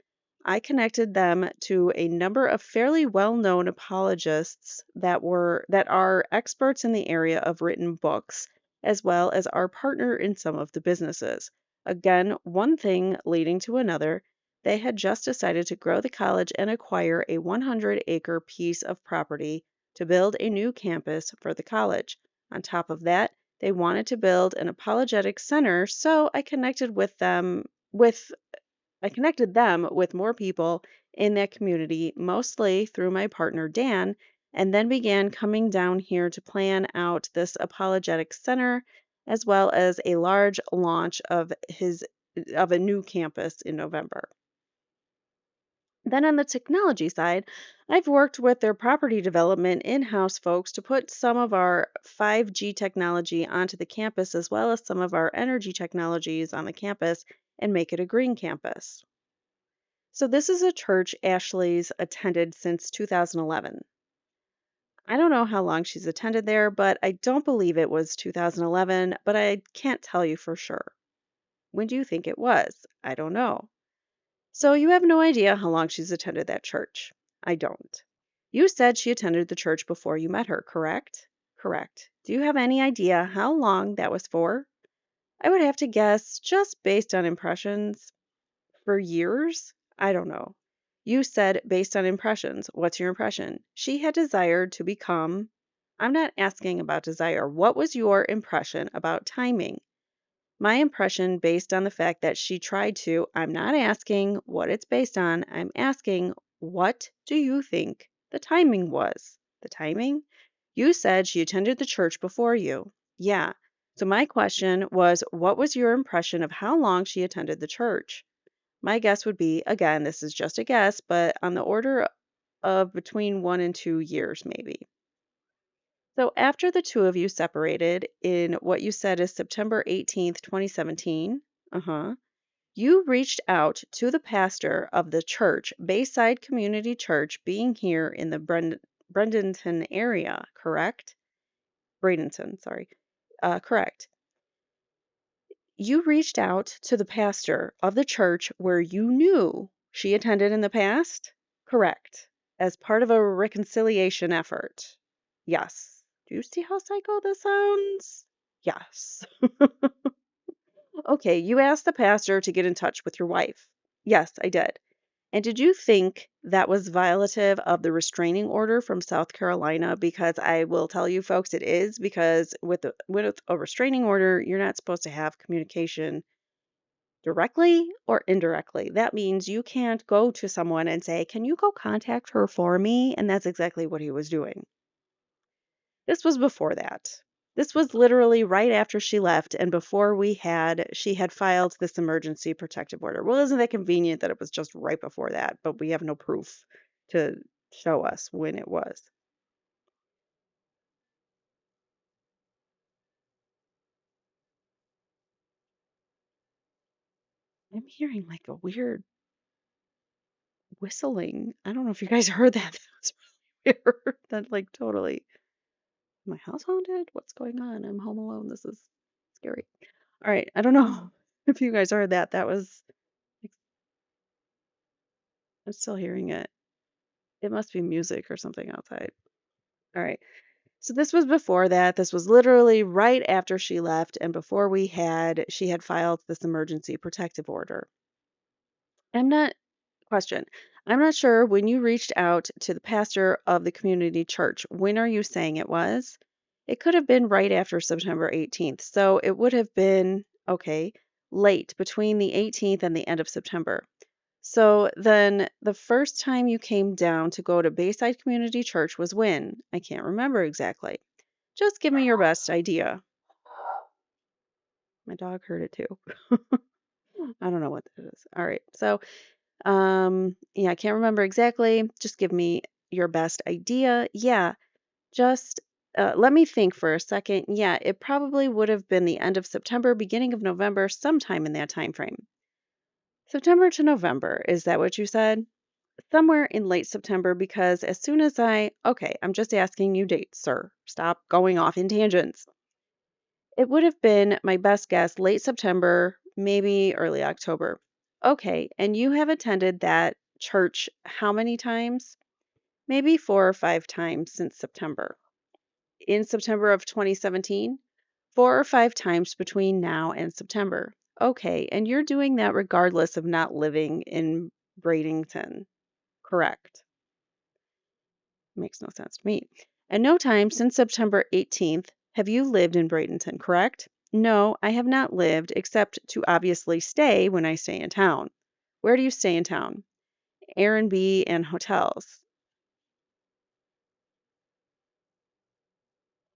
I connected them to a number of fairly well-known apologists that are experts in the area of written books, as well as our partner in some of the businesses. Again, one thing leading to another, they had just decided to grow the college and acquire a 100-acre piece of property to build a new campus for the college. On top of that, they wanted to build an apologetic center, so I connected them with more people in that community, mostly through my partner Dan, and then began coming down here to plan out this apologetic center as well as a large launch of a new campus in November. Then on the technology side, I've worked with their property development in-house folks to put some of our 5G technology onto the campus as well as some of our energy technologies on the campus and make it a green campus. So this is a church Ashley's attended since 2011. I don't know how long she's attended there, but I don't believe it was 2011, but I can't tell you for sure. When do you think it was? I don't know. So you have no idea how long she's attended that church. I don't. You said she attended the church before you met her, correct? Correct. Do you have any idea how long that was for? I would have to guess, just based on impressions, for years? I don't know. You said based on impressions. What's your impression? She had desired to become. I'm not asking about desire. What was your impression about timing? My impression based on the fact that she tried to. I'm not asking what it's based on. I'm asking what do you think the timing was? The timing? You said she attended the church before you. Yeah. So my question was, what was your impression of how long she attended the church? My guess would be, again, this is just a guess, but on the order of between 1 and 2 years, maybe. So after the two of you separated in what you said is September 18th, 2017, you reached out to the pastor of the church, Bayside Community Church, being here in the Bradenton area, correct? Bradenton, sorry. Correct. You reached out to the pastor of the church where you knew she attended in the past? Correct. As part of a reconciliation effort. Yes. Do you see how psycho this sounds? Yes. Okay, you asked the pastor to get in touch with your wife. Yes, I did. And did you think that was violative of the restraining order from South Carolina? Because I will tell you folks, it is, because with a restraining order, you're not supposed to have communication directly or indirectly. That means you can't go to someone and say, "Can you go contact her for me?" And that's exactly what he was doing. This was before that. This was literally right after she left and before she had filed this emergency protective order. Well, isn't that convenient that it was just right before that, but we have no proof to show us when it was. I'm hearing like a weird whistling. I don't know if you guys heard that. That's really weird. That like totally. My house haunted? What's going on? I'm home alone. This is scary. All right. I don't know if you guys heard that. That was, I'm still hearing it. It must be music or something outside. All right. So this was before that. This was literally right after she left and before she had filed this emergency protective order. I'm not Question. I'm not sure when you reached out to the pastor of the community church. When are you saying it was? It could have been right after September 18th. So it would have been, okay, late between the 18th and the end of September. So then the first time you came down to go to Bayside Community Church was when? I can't remember exactly. Just give me your best idea. My dog heard it too. I don't know what that is. All right. So yeah, I can't remember exactly. Just give me your best idea. Yeah, just let me think for a second. Yeah, it probably would have been the end of September, beginning of November, sometime in that time frame. September to November, is that what you said? Somewhere in late September, because as soon as okay, I'm just asking you dates, sir. Stop going off in tangents. It would have been my best guess, late September, maybe early October. Okay, and you have attended that church how many times? Maybe 4 or 5 times since September. In September of 2017, 4 or 5 times between now and September. Okay, and you're doing that regardless of not living in Bradenton, correct? Makes no sense to me. And no time since September 18th have you lived in Bradenton, correct? No, I have not lived except to obviously stay when I stay in town. Where do you stay in town? Airbnb and hotels.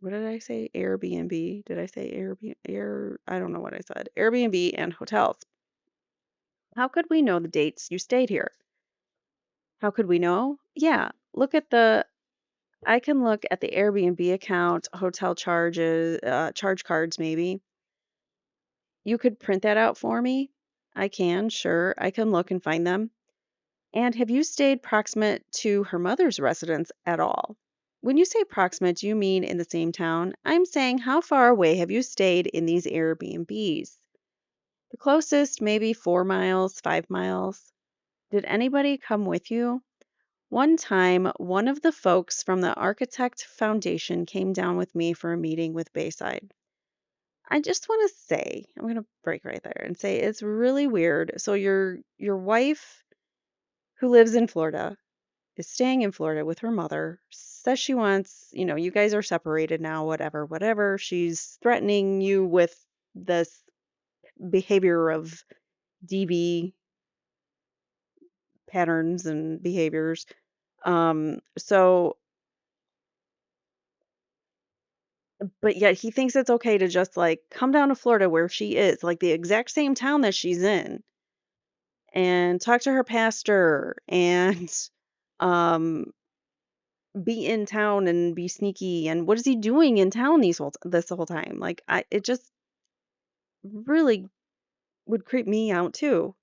What did I say? Airbnb? Did I say Airbnb? I don't know what I said. Airbnb and hotels. How could we know the dates you stayed here? How could we know? Yeah, I can look at the Airbnb account, hotel charges, charge cards maybe. You could print that out for me? I can, sure. I can look and find them. And have you stayed proximate to her mother's residence at all? When you say proximate, do you mean in the same town? I'm saying how far away have you stayed in these Airbnbs? The closest, maybe 4 miles, 5 miles. Did anybody come with you? One time, one of the folks from the Architect Foundation came down with me for a meeting with Bayside. I just want to say, I'm going to break right there and say it's really weird. So your wife who lives in Florida is staying in Florida with her mother, says she wants, you guys are separated now, whatever, whatever. She's threatening you with this behavior of DV patterns and behaviors. So, but yet he thinks it's okay to just like come down to Florida where she is, like the exact same town that she's in, and talk to her pastor and um be in town and be sneaky. And what is he doing in town this whole time? Like it just really would creep me out too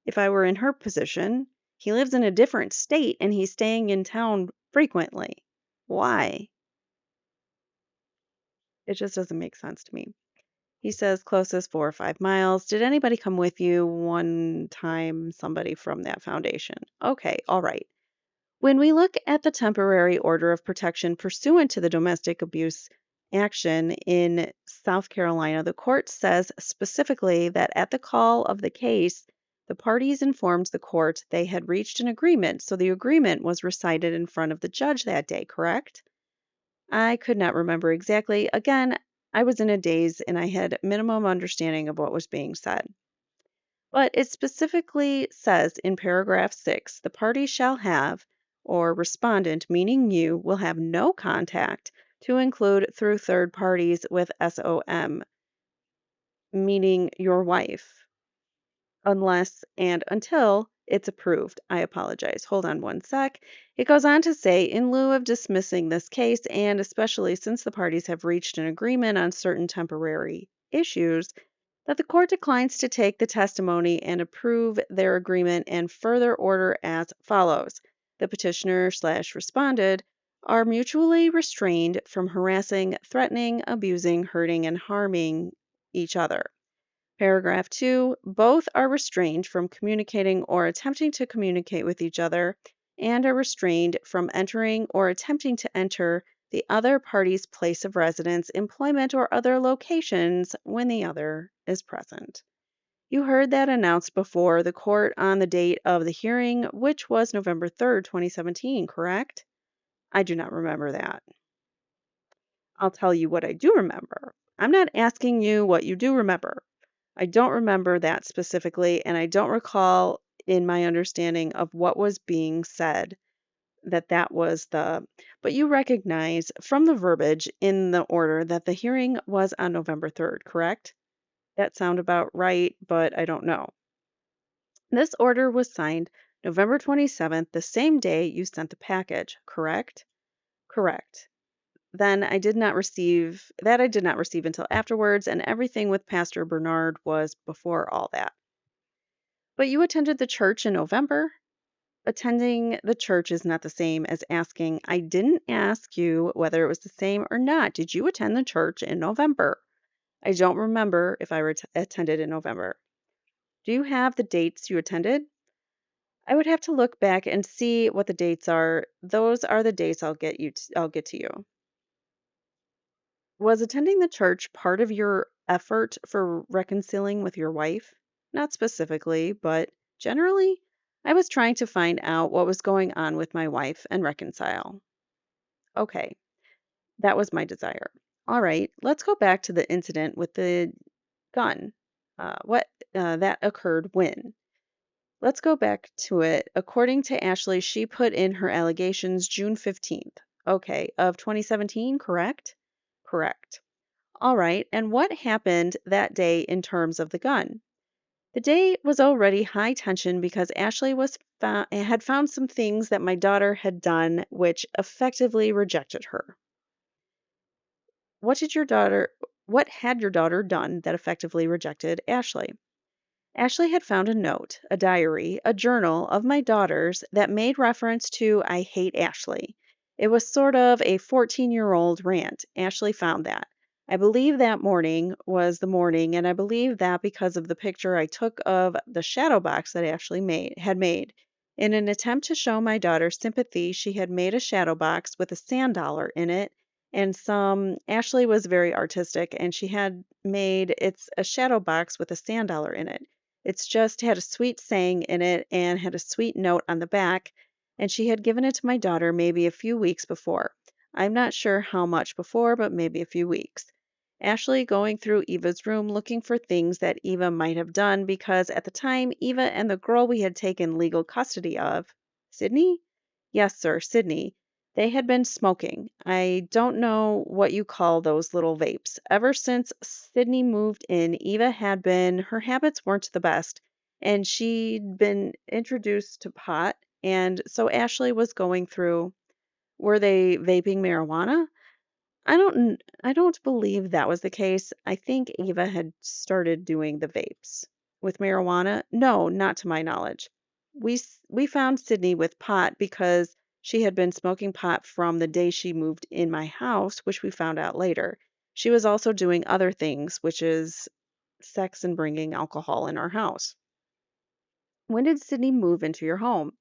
if I were in her position. He lives in a different state and he's staying in town frequently. Why? It just doesn't make sense to me. He says closest 4 or 5 miles. Did anybody come with you? One time, somebody from that foundation. Okay, all right. When we look at the temporary order of protection pursuant to the domestic abuse action in South Carolina, the court says specifically that at the call of the case, the parties informed the court they had reached an agreement, so the agreement was recited in front of the judge that day, correct? I could not remember exactly. Again, I was in a daze and I had minimum understanding of what was being said. But it specifically says in paragraph 6, the party shall have, or respondent, meaning you, will have no contact to include through third parties with SOM, meaning your wife, unless and until it's approved. I apologize. Hold on one sec. It goes on to say, in lieu of dismissing this case, and especially since the parties have reached an agreement on certain temporary issues, that the court declines to take the testimony and approve their agreement and further order as follows. The petitioner slash responded are mutually restrained from harassing, threatening, abusing, hurting, and harming each other. Paragraph 2, both are restrained from communicating or attempting to communicate with each other and are restrained from entering or attempting to enter the other party's place of residence, employment, or other locations when the other is present. You heard that announced before the court on the date of the hearing, which was November 3rd, 2017, correct? I do not remember that. I'll tell you what I do remember. I'm not asking you what you do remember. I don't remember that specifically, and I don't recall in my understanding of what was being said that was the. But you recognize from the verbiage in the order that the hearing was on November 3rd, correct? That sound about right, but I don't know. This order was signed November 27th, the same day you sent the package, correct? Correct. Then I did not receive until afterwards, and everything with Pastor Bernard was before all that. But you attended the church in November. Attending the church is not the same as asking. I didn't ask you whether it was the same or not. Did you attend the church in November? I don't remember if I attended in November. Do you have the dates you attended? I would have to look back and see what the dates are. Those are the dates I'll get to you. Was attending the church part of your effort for reconciling with your wife? Not specifically, but generally, I was trying to find out what was going on with my wife and reconcile. Okay, that was my desire. All right, let's go back to the incident with the gun. What that occurred when? Let's go back to it. According to Ashley, she put in her allegations June 15th. Okay, of 2017, correct? Correct. All right, and what happened that day in terms of the gun? The day was already high tension because Ashley had found some things that my daughter had done which effectively rejected her. What did your daughter what had your daughter done that effectively rejected Ashley? Ashley had found a note, a diary, a journal of my daughter's that made reference to I hate Ashley. It was sort of a 14-year-old rant. Ashley found that. I believe that morning was the morning, and I believe that because of the picture I took of the shadow box that had made. In an attempt to show my daughter sympathy, she had made a shadow box with a sand dollar in it and some Ashley was very artistic and she had made it's a shadow box with a sand dollar in it. It's just had a sweet saying in it and had a sweet note on the back, and she had given it to my daughter maybe a few weeks before. I'm not sure how much before, but maybe a few weeks. Ashley going through Eva's room looking for things that Eva might have done because at the time Eva and the girl we had taken legal custody of, Sydney? Yes, sir, Sydney. They had been smoking. I don't know what you call those little vapes. Ever since Sydney moved in, her habits weren't the best, and she'd been introduced to pot, and so Ashley was going through, were they vaping marijuana? I don't believe that was the case. I think Eva had started doing the vapes. With marijuana? No, not to my knowledge. We found Sydney with pot because she had been smoking pot from the day she moved in my house, which we found out later. She was also doing other things, which is sex and bringing alcohol in our house. When did Sydney move into your home?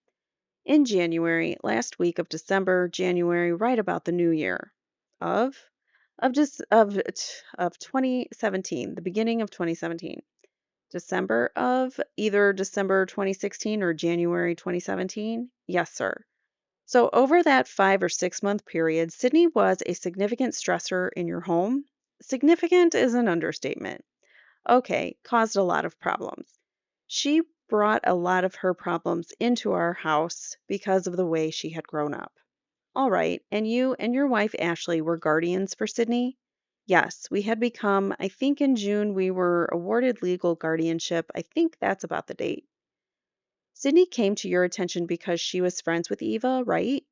In January, last week of December, January, right about the new year. Of? Of just of 2017, the beginning of 2017. December of either December 2016 or January 2017? Yes, sir. So over that 5 or 6 month period, Sydney was a significant stressor in your home. Significant is an understatement. Okay, caused a lot of problems. She brought a lot of her problems into our house because of the way she had grown up. All right. And you and your wife, Ashley, were guardians for Sydney? Yes, we had become, I think in June, we were awarded legal guardianship. I think that's about the date. Sydney came to your attention because she was friends with Eva, right?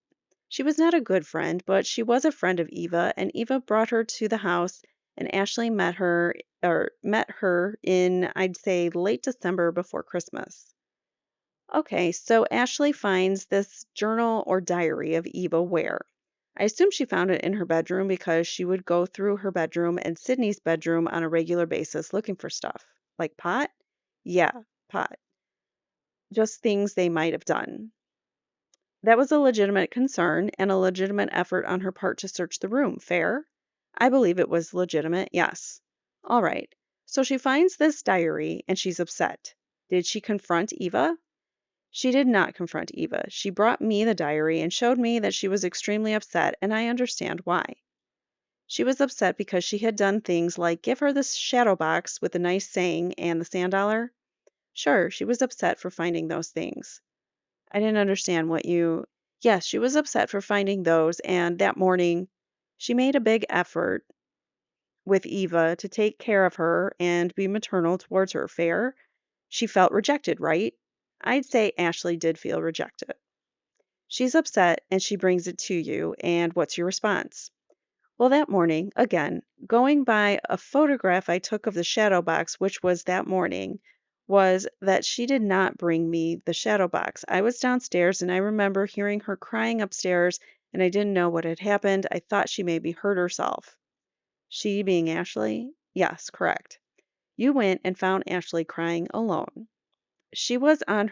She was not a good friend, but she was a friend of Eva, and Eva brought her to the house, and Ashley met her in, I'd say, late December before Christmas. Okay, so Ashley finds this journal or diary of Eva where? I assume she found it in her bedroom because she would go through her bedroom and Sydney's bedroom on a regular basis looking for stuff. Like pot? Yeah, pot. Just things they might have done. That was a legitimate concern and a legitimate effort on her part to search the room. Fair? I believe it was legitimate, yes. All right. So she finds this diary and she's upset. Did she confront Eva? She did not confront Eva. She brought me the diary and showed me that she was extremely upset, and I understand why. She was upset because she had done things like give her this shadow box with a nice saying and the sand dollar. Sure, she was upset for finding those things. I didn't understand what you. Yes, she was upset for finding those, and that morning she made a big effort with Eva to take care of her and be maternal towards her. Fair? She felt rejected, right? I'd say Ashley did feel rejected. She's upset and she brings it to you, and what's your response? Well, that morning, again, going by a photograph I took of the shadow box, which was that morning, was that she did not bring me the shadow box. I was downstairs and I remember hearing her crying upstairs, and I didn't know what had happened. I thought she maybe hurt herself. She being Ashley? Yes, correct. You went and found Ashley crying alone. She was on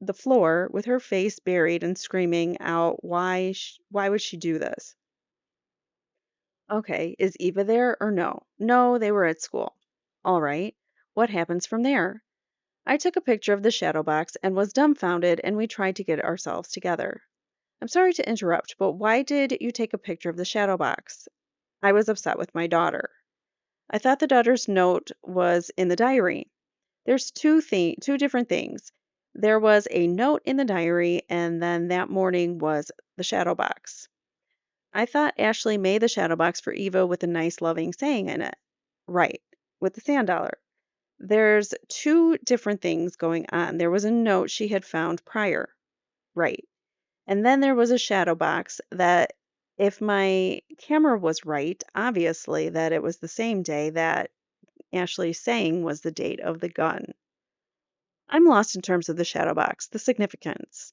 the floor with her face buried and screaming out why would she do this? Okay, is Eva there or no? No, they were at school. All right. What happens from there? I took a picture of the shadow box and was dumbfounded and we tried to get ourselves together. I'm sorry to interrupt, but why did you take a picture of the shadow box? I was upset with my daughter. I thought the daughter's note was in the diary. There's two different things. There was a note in the diary, and then that morning was the shadow box. I thought Ashley made the shadow box for Eva with a nice loving saying in it. Right, with the sand dollar. There's two different things going on. There was a note she had found prior. Right. And then there was a shadow box that, if my camera was right, obviously that it was the same day that Ashley's saying was the date of the gun. I'm lost in terms of the shadow box, the significance.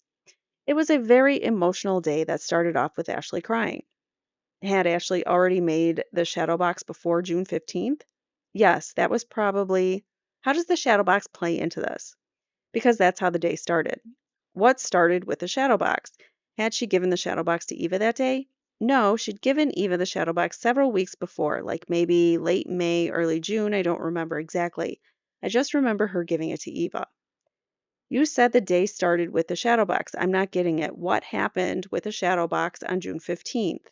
It was a very emotional day that started off with Ashley crying. Had Ashley already made the shadow box before June 15th? Yes, that was probably. How does the shadow box play into this? Because that's how the day started. What started with the shadow box? Had she given the shadow box to Eva that day? No, she'd given Eva the shadow box several weeks before, like maybe late May, early June. I don't remember exactly. I just remember her giving it to Eva. You said the day started with the shadow box. I'm not getting it. What happened with the shadow box on June 15th?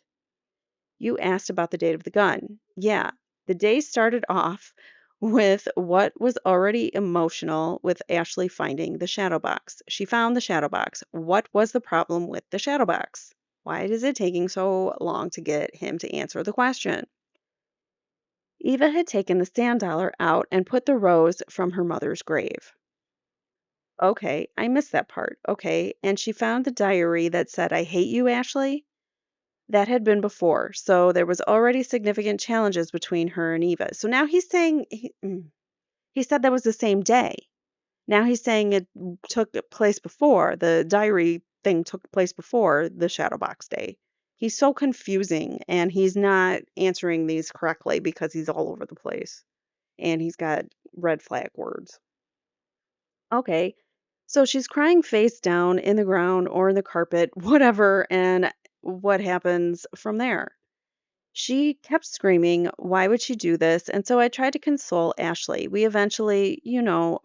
You asked about the date of the gun. Yeah, the day started off with what was already emotional with Ashley finding the shadow box. She found the shadow box. What was the problem with the shadow box? Why is it taking so long to get him to answer the question? Eva had taken the sand dollar out and put the rose from her mother's grave. Okay, I missed that part. Okay, and she found the diary that said, I hate you, Ashley? That had been before, so there was already significant challenges between her and Eva. So now he's saying he said that was the same day. Now he's saying it took place before. The diary thing took place before the shadow box day. He's so confusing and he's not answering these correctly because he's all over the place and he's got red flag words. Okay. So she's crying face down in the ground or in the carpet, whatever, and what happens from there? She kept screaming, why would she do this? And so I tried to console Ashley. We eventually,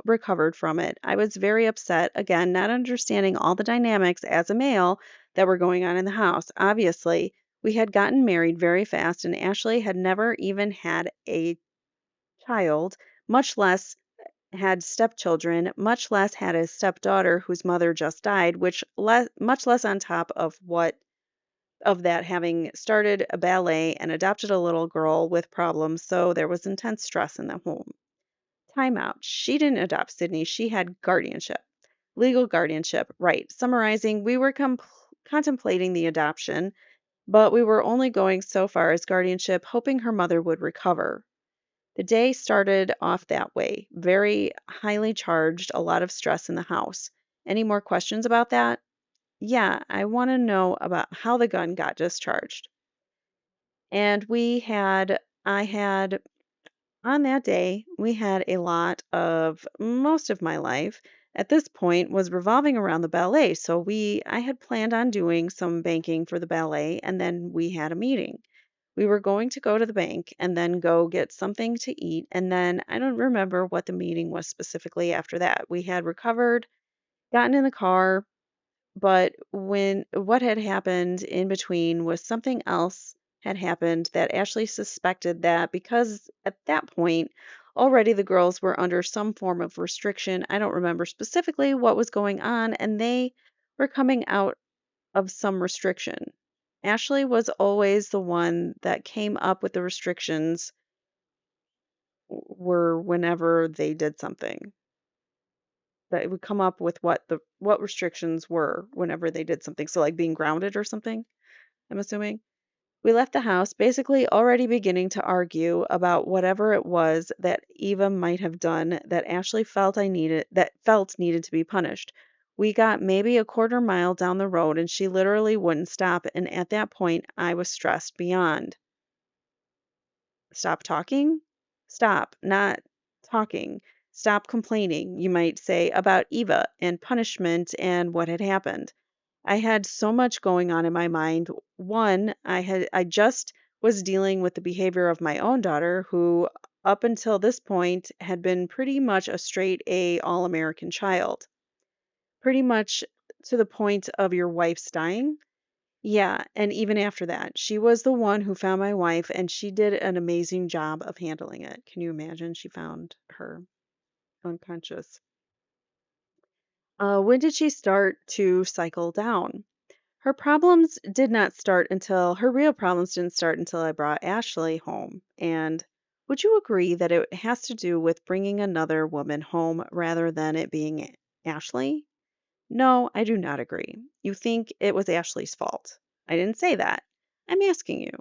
recovered from it. I was very upset, again, not understanding all the dynamics as a male that were going on in the house. Obviously, we had gotten married very fast, and Ashley had never even had a child, much less had stepchildren, much less had a stepdaughter whose mother just died, which much less on top of what of that having started a ballet and adopted a little girl with problems, so there was intense stress in the home. Time out. She didn't adopt Sydney, she had guardianship. Legal guardianship, right. Summarizing, we were contemplating the adoption, but we were only going so far as guardianship, hoping her mother would recover. The day started off that way, very highly charged, a lot of stress in the house. Any more questions about that? Yeah, I want to know about how the gun got discharged. And I had, on that day, we had a lot of, most of my life at this point was revolving around the ballet. So I had planned on doing some banking for the ballet, and then we had a meeting. We were going to go to the bank and then go get something to eat. And then I don't remember what the meeting was specifically after that. We had recovered, gotten in the car, but when what had happened in between was something else had happened that Ashley suspected that because at that point already the girls were under some form of restriction. I don't remember specifically what was going on, and they were coming out of some restriction. Ashley was always the one that came up with the restrictions were whenever they did something. That it would come up with what restrictions were whenever they did something. So like being grounded or something, I'm assuming. We left the house basically already beginning to argue about whatever it was that Eva might have done that Ashley felt needed to be punished. We got maybe a quarter mile down the road and she literally wouldn't stop, and at that point I was stressed beyond. Stop talking? Stop, not talking. Stop complaining, you might say, about Eva and punishment and what had happened. I had so much going on in my mind. One, I just was dealing with the behavior of my own daughter, who up until this point had been pretty much a straight A all-American child. Pretty much to the point of your wife's dying. Yeah, and even after that, she was the one who found my wife, and she did an amazing job of handling it. Can you imagine? She found her unconscious. When did she start to cycle down? Her real problems didn't start until I brought Ashley home. And would you agree that it has to do with bringing another woman home rather than it being Ashley? No, I do not agree. You think it was Ashley's fault. I didn't say that. I'm asking you.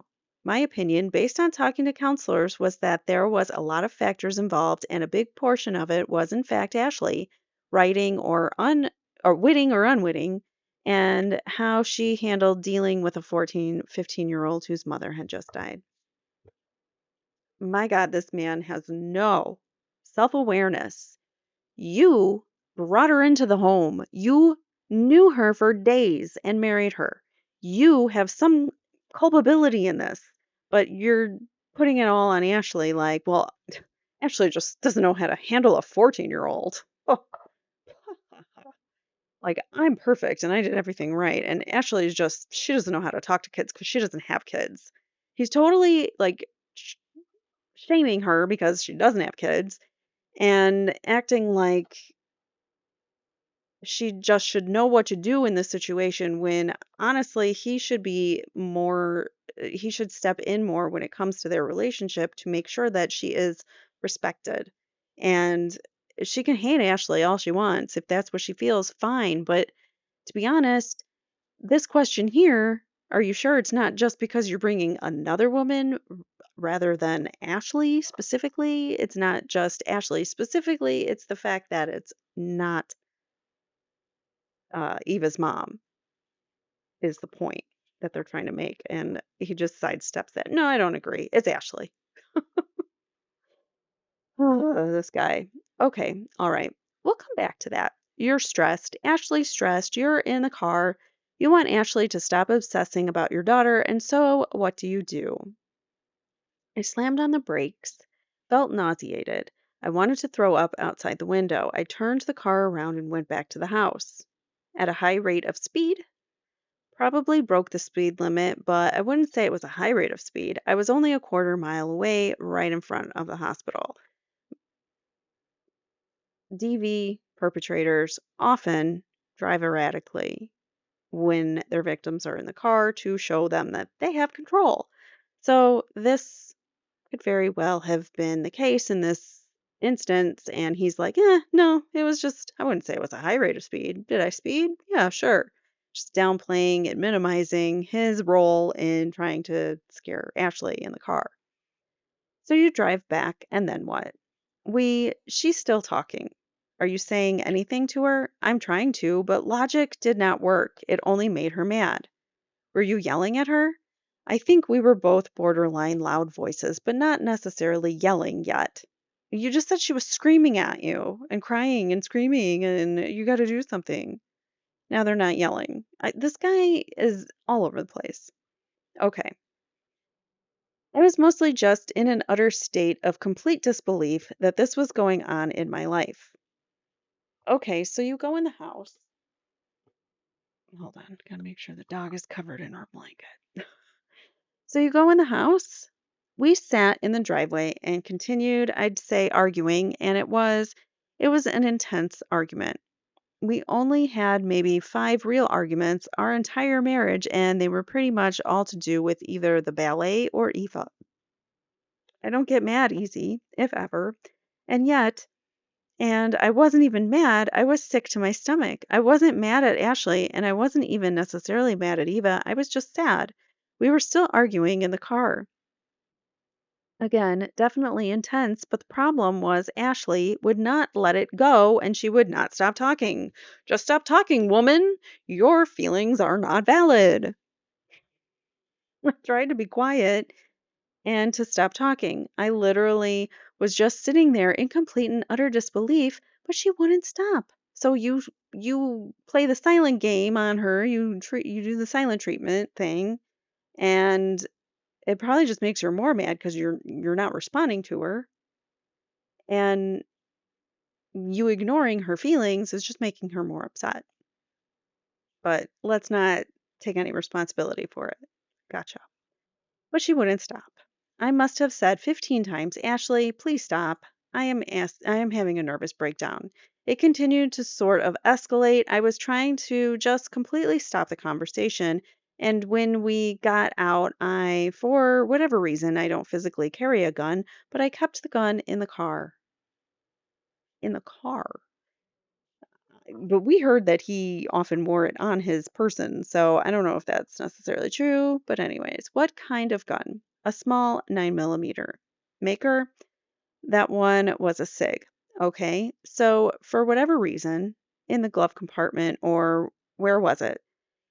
My opinion, based on talking to counselors, was that there was a lot of factors involved, and a big portion of it was, in fact, Ashley writing or witting or unwitting, and how she handled dealing with a 14, 15-year-old whose mother had just died. My God, this man has no self awareness. You brought her into the home. You knew her for days and married her. You have some culpability in this, but you're putting it all on Ashley like, well, Ashley just doesn't know how to handle a 14-year-old. Oh, like, I'm perfect and I did everything right. And Ashley is just, she doesn't know how to talk to kids because she doesn't have kids. He's totally like shaming her because she doesn't have kids and acting like she just should know what to do in this situation when honestly he should step in more when it comes to their relationship to make sure that she is respected. And she can hate Ashley all she wants if that's what she feels, fine, but to be honest, this question here, are you sure it's not just because you're bringing another woman rather than Ashley specifically? It's not just Ashley specifically, it's the fact that it's not Eva's mom is the point that they're trying to make. And he just sidesteps that. No, I don't agree. It's Ashley. This guy. Okay. All right. We'll come back to that. You're stressed. Ashley's stressed. You're in the car. You want Ashley to stop obsessing about your daughter. And so what do? I slammed on the brakes, felt nauseated. I wanted to throw up outside the window. I turned the car around and went back to the house. At a high rate of speed? Probably broke the speed limit, but I wouldn't say it was a high rate of speed. I was only a quarter mile away, right in front of the hospital. DV perpetrators often drive erratically. when their victims are in the car to show them that they have control. So this could very well have been the case in this instance. And he's like, no, it was just, I wouldn't say it was a high rate of speed. Did I speed? Yeah, sure. Just downplaying and minimizing his role in trying to scare Ashley in the car. So you drive back, and then what? She's still talking. Are you saying anything to her? I'm trying to, but logic did not work. It only made her mad. Were you yelling at her? I think we were both borderline loud voices, but not necessarily yelling yet. You just said she was screaming at you and crying and screaming, and you got to do something. Now they're not yelling. This guy is all over the place. Okay. I was mostly just in an utter state of complete disbelief that this was going on in my life. Okay, so you go in the house. Hold on, gotta make sure the dog is covered in our blanket. So you go in the house. We sat in the driveway and continued, I'd say, arguing, and it was an intense argument. We only had maybe 5 real arguments our entire marriage, and they were pretty much all to do with either the ballet or Eva. I don't get mad easy, if ever. And yet, and I wasn't even mad, I was sick to my stomach. I wasn't mad at Ashley, and I wasn't even necessarily mad at Eva. I was just sad. We were still arguing in the car. Again, definitely intense, but the problem was Ashley would not let it go and she would not stop talking. Just stop talking, woman. Your feelings are not valid. I tried to be quiet and to stop talking. I literally was just sitting there in complete and utter disbelief, but she wouldn't stop. So you play the silent game on her. You do the silent treatment thing, and it probably just makes her more mad because you're not responding to her, and you ignoring her feelings is just making her more upset. But let's not take any responsibility for it. Gotcha. But she wouldn't stop. I must have said 15 times, Ashley, please stop. I am having a nervous breakdown. It continued to sort of escalate. I was trying to just completely stop the conversation. And when we got out, for whatever reason, I don't physically carry a gun, but I kept the gun in the car. In the car. But we heard that he often wore it on his person, so I don't know if that's necessarily true. But anyways, what kind of gun? A small 9 millimeter. Maker? That one was a SIG. Okay, so for whatever reason, in the glove compartment, or where was it?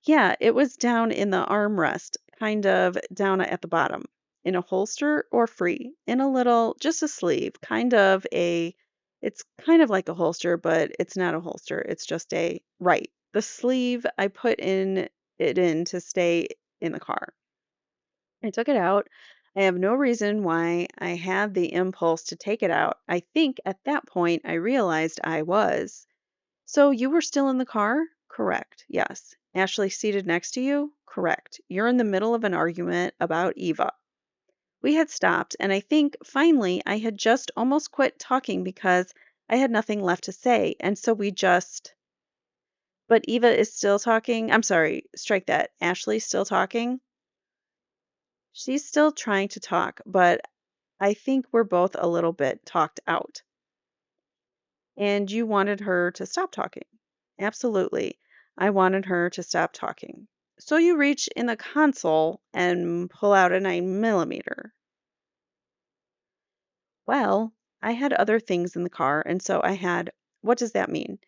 Yeah, it was down in the armrest, kind of down at the bottom. In a holster or free? In a little, just a sleeve, it's kind of like a holster, but it's not a holster. It's just right. The sleeve I put in to stay in the car. I took it out. I have no reason why I had the impulse to take it out. I think at that point I realized I was. So you were still in the car? Correct. Yes. Ashley seated next to you? Correct. You're in the middle of an argument about Eva. We had stopped, and I think finally I had just almost quit talking because I had nothing left to say. And so we just. But Eva is still talking. I'm sorry, strike that. Ashley's still talking. She's still trying to talk, but I think we're both a little bit talked out. And you wanted her to stop talking. Absolutely. I wanted her to stop talking. So you reach in the console and pull out a 9 millimeter. Well, I had other things in the car, and so what does that mean?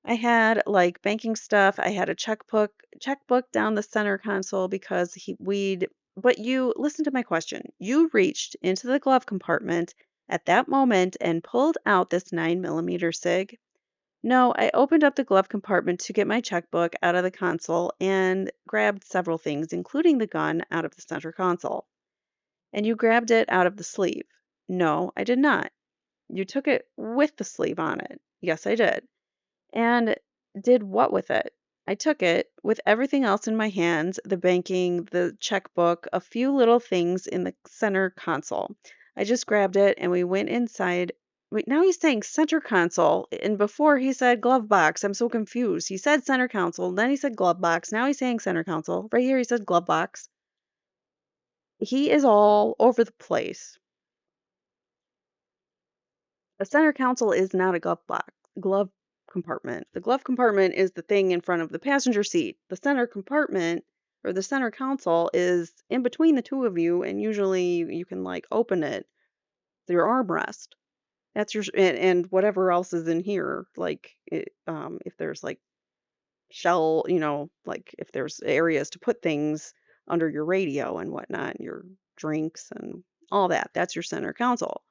I had like banking stuff. I had a checkbook down the center console because but you, listen to my question. You reached into the glove compartment at that moment and pulled out this 9 millimeter SIG. No, I opened up the glove compartment to get my checkbook out of the console and grabbed several things, including the gun, out of the center console. And you grabbed it out of the sleeve. No, I did not. You took it with the sleeve on it. Yes, I did. And did what with it? I took it with everything else in my hands, the banking, the checkbook, a few little things in the center console. I just grabbed it and we went inside. Wait, now he's saying center console, and before he said glove box. I'm so confused. He said center console, then he said glove box. Now he's saying center console. Right here he said glove box. He is all over the place. A center console is not a glove compartment. The glove compartment is the thing in front of the passenger seat. The center compartment or the center console is in between the two of you, and usually you can like open it through your armrest. That's your and whatever else is in here, like if there's like like if there's areas to put things under your radio and whatnot, your drinks and all that. That's your center console.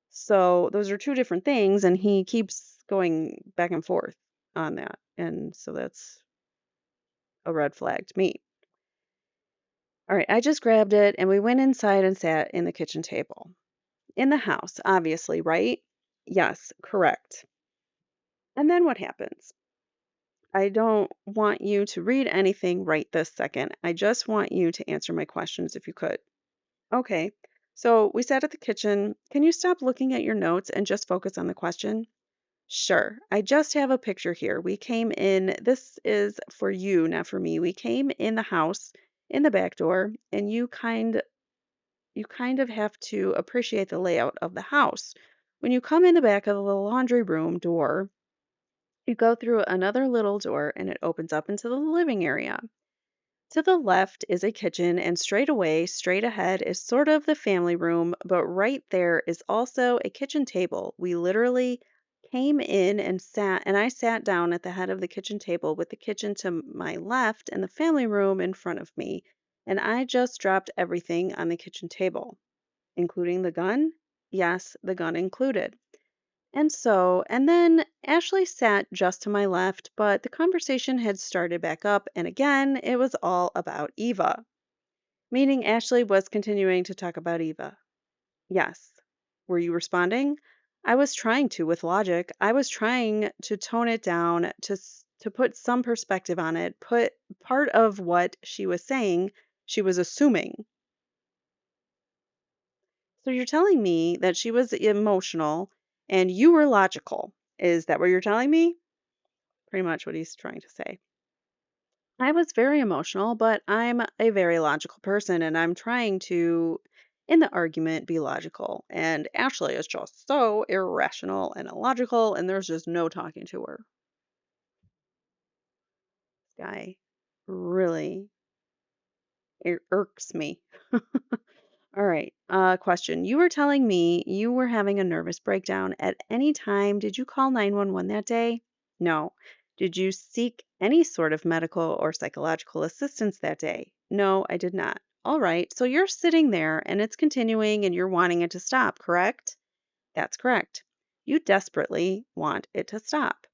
So those are two different things, and he keeps going back and forth on that. And so that's a red flag to me. All right, I just grabbed it and we went inside and sat in the kitchen table. In the house, obviously, right? Yes, correct. And then what happens? I don't want you to read anything right this second. I just want you to answer my questions if you could. Okay. So we sat at the kitchen. Can you stop looking at your notes and just focus on the question? Sure. I just have a picture here. We came in, this is for you, not for me. We came in the house in the back door, and you kind of have to appreciate the layout of the house. When you come in the back of the laundry room door, you go through another little door and it opens up into the living area. To the left is a kitchen, and straight away, straight ahead, is sort of the family room, but right there is also a kitchen table. We literally came in and sat, and I sat down at the head of the kitchen table with the kitchen to my left and the family room in front of me, and I just dropped everything on the kitchen table, including the gun. Yes, the gun included. And then Ashley sat just to my left, but the conversation had started back up, and again, it was all about Eva, meaning Ashley was continuing to talk about Eva. Yes. Were you responding? I was trying to with logic. I was trying to tone it down to put some perspective on it, put part of what she was saying, she was assuming. So you're telling me that she was emotional and you were logical. Is that what you're telling me? Pretty much what he's trying to say. I was very emotional, but I'm a very logical person and I'm trying to, in the argument, be logical. And Ashley is just so irrational and illogical, and there's just no talking to her. This guy really irks me. All right. Question. You were telling me you were having a nervous breakdown at any time. Did you call 911 that day? No. Did you seek any sort of medical or psychological assistance that day? No, I did not. All right. So you're sitting there and it's continuing and you're wanting it to stop, correct? That's correct. You desperately want it to stop.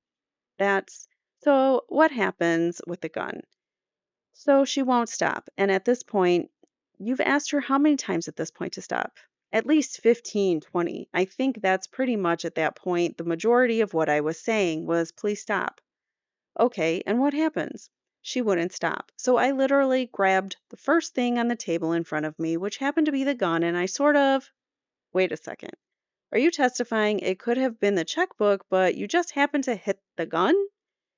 That's so what happens with the gun? So she won't stop. And at this point, you've asked her how many times at this point to stop? At least 15, 20. I think that's pretty much at that point. The majority of what I was saying was, please stop. Okay, and what happens? She wouldn't stop. So I literally grabbed the first thing on the table in front of me, which happened to be the gun, and I sort of, wait a second. Are you testifying it could have been the checkbook, but you just happened to hit the gun?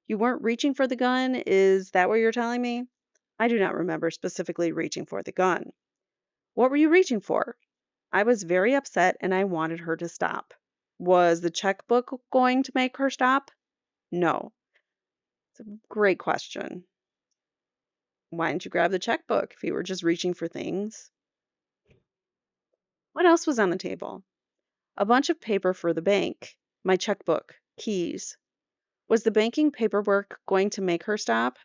You weren't reaching for the gun? Is that what you're telling me? I do not remember specifically reaching for the gun. What were you reaching for? I was very upset and I wanted her to stop. Was the checkbook going to make her stop? No. It's a great question. Why didn't you grab the checkbook if you were just reaching for things? What else was on the table? A bunch of paper for the bank, my checkbook, keys. Was the banking paperwork going to make her stop?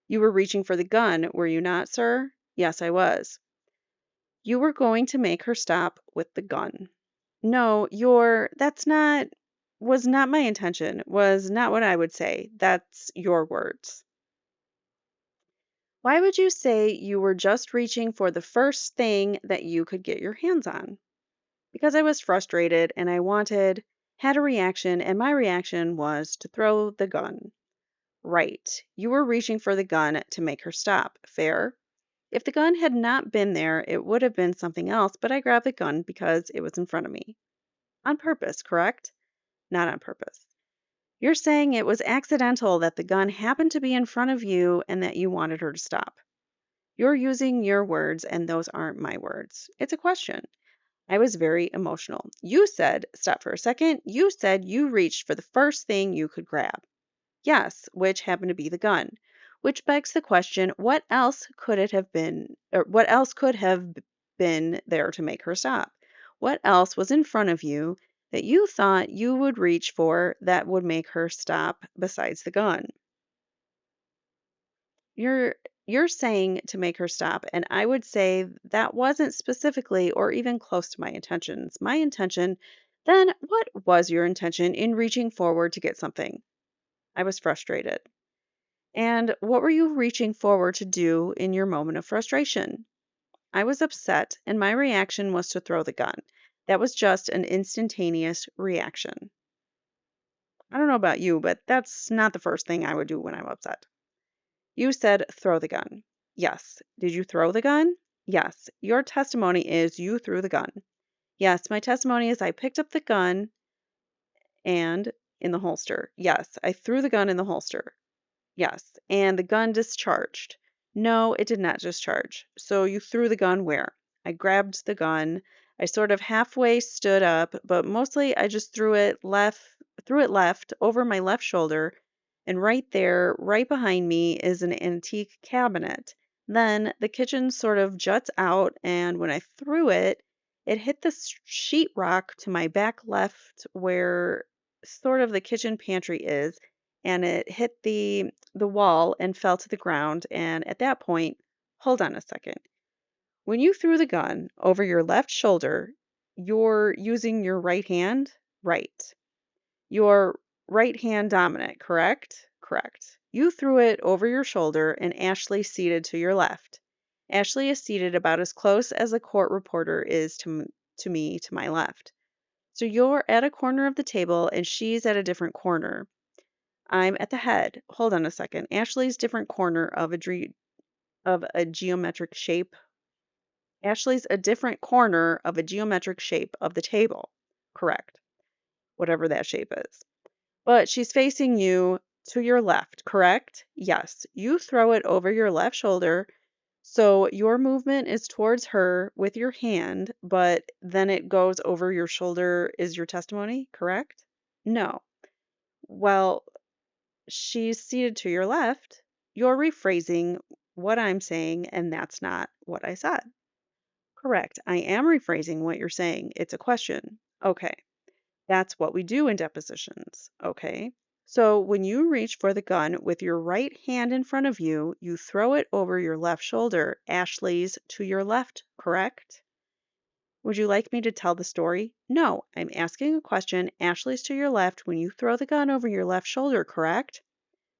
You were reaching for the gun, were you not, sir? Yes, I was. You were going to make her stop with the gun. No, was not my intention, was not what I would say. That's your words. Why would you say you were just reaching for the first thing that you could get your hands on? Because I was frustrated and had a reaction, and my reaction was to throw the gun. Right. You were reaching for the gun to make her stop. Fair? If the gun had not been there, it would have been something else, but I grabbed the gun because it was in front of me. On purpose, correct? Not on purpose. You're saying it was accidental that the gun happened to be in front of you and that you wanted her to stop. You're using your words, and those aren't my words. It's a question. I was very emotional. You said, stop for a second. You said you reached for the first thing you could grab. Yes, which happened to be the gun. Which begs the question, what else could it have been, or what else could have been there to make her stop? What else was in front of you that you thought you would reach for that would make her stop besides the gun? You're you're saying to make her stop, and I would say that wasn't specifically or even close to my intentions. My intention, then what was your intention in reaching forward to get something? I was frustrated. And what were you reaching forward to do in your moment of frustration? I was upset, and my reaction was to throw the gun. That was just an instantaneous reaction. I don't know about you, but that's not the first thing I would do when I'm upset. You said throw the gun. Yes. Did you throw the gun? Yes. Your testimony is you threw the gun. Yes. My testimony is I picked up the gun and in the holster. Yes. I threw the gun in the holster. Yes. And the gun discharged. No, it did not discharge. So you threw the gun where? I grabbed the gun. I sort of halfway stood up, but mostly I just threw it left over my left shoulder, and right there, right behind me is an antique cabinet. Then the kitchen sort of juts out, and when I threw it, it hit the sheetrock to my back left where sort of the kitchen pantry is, and it hit the wall and fell to the ground. And at that point, hold on a second. When you threw the gun over your left shoulder, you're using your right hand? Right. Your right hand dominant, correct? Correct. You threw it over your shoulder and Ashley seated to your left. Ashley is seated about as close as a court reporter is to me to my left. So you're at a corner of the table and she's at a different corner. I'm at the head. Hold on a second. Ashley's different corner of of a geometric shape. Ashley's a different corner of a geometric shape of the table. Correct. Whatever that shape is. But she's facing you to your left, correct? Yes. You throw it over your left shoulder. So your movement is towards her with your hand, but then it goes over your shoulder is your testimony, correct? No. Well, she's seated to your left. You're rephrasing what I'm saying, and that's not what I said. Correct. I am rephrasing what you're saying. It's a question. Okay. That's what we do in depositions. Okay. So when you reach for the gun with your right hand in front of you, you throw it over your left shoulder. Ashley's to your left, correct? Would you like me to tell the story? No, I'm asking a question. Ashley's to your left when you throw the gun over your left shoulder, correct?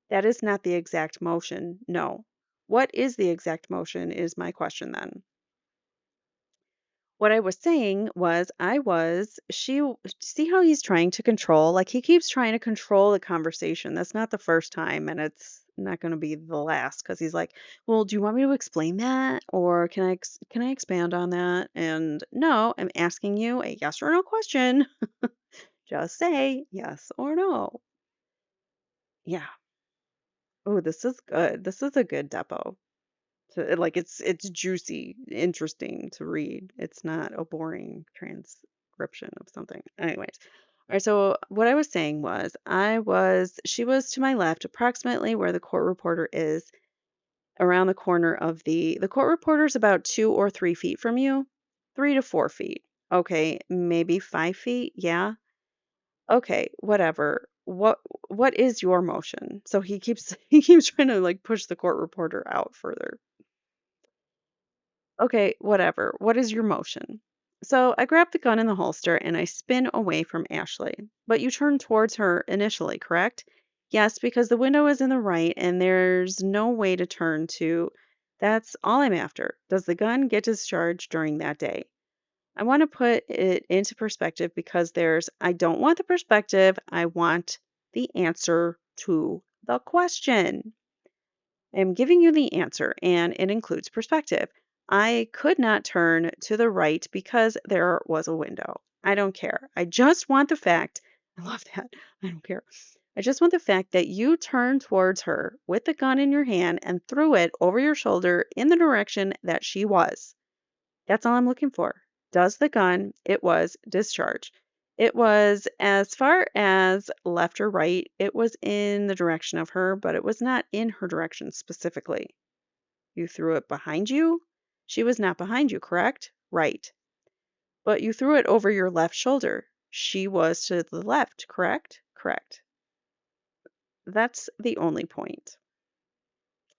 That is not the exact motion. No. What is the exact motion is my question then. What I was saying was see how he's trying to control, like he keeps trying to control the conversation. That's not the first time and it's not going to be the last because he's like, "Well, do you want me to explain that or can I expand on that?" And no, I'm asking you a yes or no question. Just say yes or no. Yeah. Oh, this is good. This is a good depo. Like it's juicy, interesting to read. It's not a boring transcription of something. Anyways, all right. So what I was saying was, she was to my left, approximately where the court reporter is, around the corner of the court reporter's about 2 or 3 feet from you, 3 to 4 feet. Okay, maybe 5 feet. Yeah. Okay, whatever. What is your motion? So he keeps he keeps trying to like push the court reporter out further. Okay, whatever. What is your motion? So I grab the gun in the holster and I spin away from Ashley. But you turn towards her initially, correct? Yes, because the window is in the right and there's no way to turn to. That's all I'm after. Does the gun get discharged during that day? I want to put it into perspective because I don't want the perspective, I want the answer to the question. I'm giving you the answer, and it includes perspective. I could not turn to the right because there was a window. I don't care. I just want the fact, I love that. I don't care. I just want the fact that you turned towards her with the gun in your hand and threw it over your shoulder in the direction that she was. That's all I'm looking for. Does the gun, it was discharge. It was as far as left or right, it was in the direction of her, but it was not in her direction specifically. You threw it behind you? She was not behind you, correct? Right. But you threw it over your left shoulder. She was to the left, correct? Correct. That's the only point.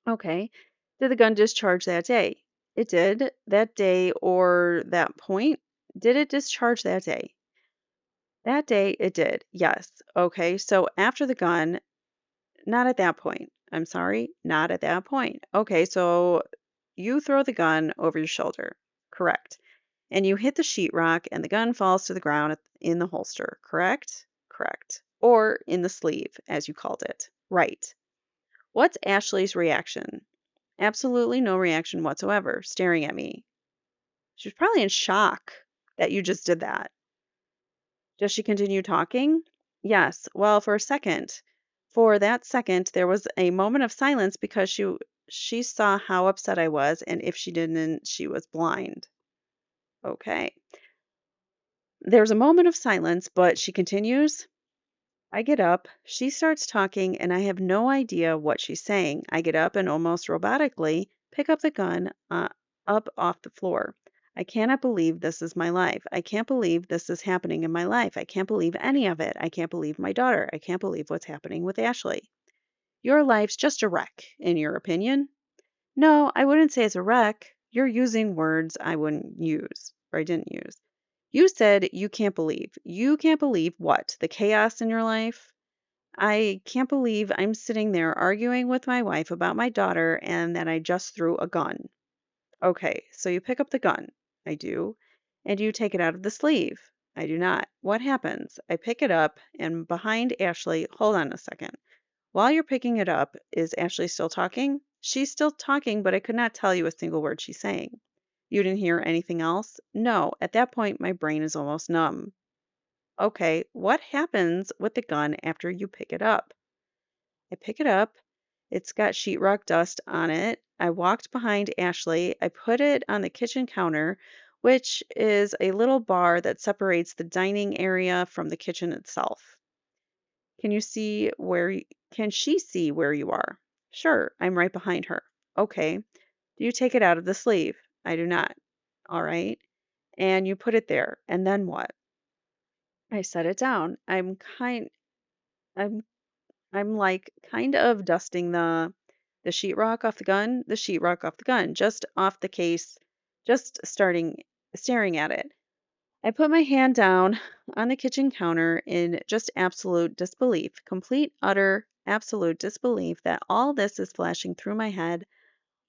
Okay. Did the gun discharge that day? It did. That day or that point? Did it discharge that day? That day it did. Yes. Okay. So after the gun, not at that point. I'm sorry, not at that point. Okay. So you throw the gun over your shoulder. Correct. And you hit the sheetrock and the gun falls to the ground in the holster. Correct? Correct. Or in the sleeve, as you called it. Right. What's Ashley's reaction? Absolutely no reaction whatsoever, staring at me. She's probably in shock that you just did that. Does she continue talking? Yes. Well, for a second. For that second, there was a moment of silence because she saw how upset I was, and if she didn't, she was blind. Okay. There's a moment of silence, but she continues. I get up, she starts talking, and I have no idea what she's saying. I get up and almost robotically pick up the gun up off the floor. I cannot believe this is my life. I can't believe this is happening in my life. I can't believe any of it. I can't believe my daughter. I can't believe what's happening with Ashley. Your life's just a wreck, in your opinion? No, I wouldn't say it's a wreck. You're using words I wouldn't use, or I didn't use. You said you can't believe. You can't believe what? The chaos in your life? I can't believe I'm sitting there arguing with my wife about my daughter and that I just threw a gun. Okay, so you pick up the gun. I do. And you take it out of the sleeve. I do not. What happens? I pick it up and behind Ashley, hold on a second. While you're picking it up, is Ashley still talking? She's still talking, but I could not tell you a single word she's saying. You didn't hear anything else? No, at that point, my brain is almost numb. Okay, what happens with the gun after you pick it up? I pick it up. It's got sheetrock dust on it. I walked behind Ashley. I put it on the kitchen counter, which is a little bar that separates the dining area from the kitchen itself. Can you see can she see where you are? Sure, I'm right behind her. Okay. Do you take it out of the sleeve? I do not. All right. And you put it there. And then what? I set it down. I'm I'm like kind of dusting the sheetrock off the sheetrock off the gun, just off the case, just starting staring at it. I put my hand down on the kitchen counter in just absolute disbelief, complete, utter, absolute disbelief that all this is flashing through my head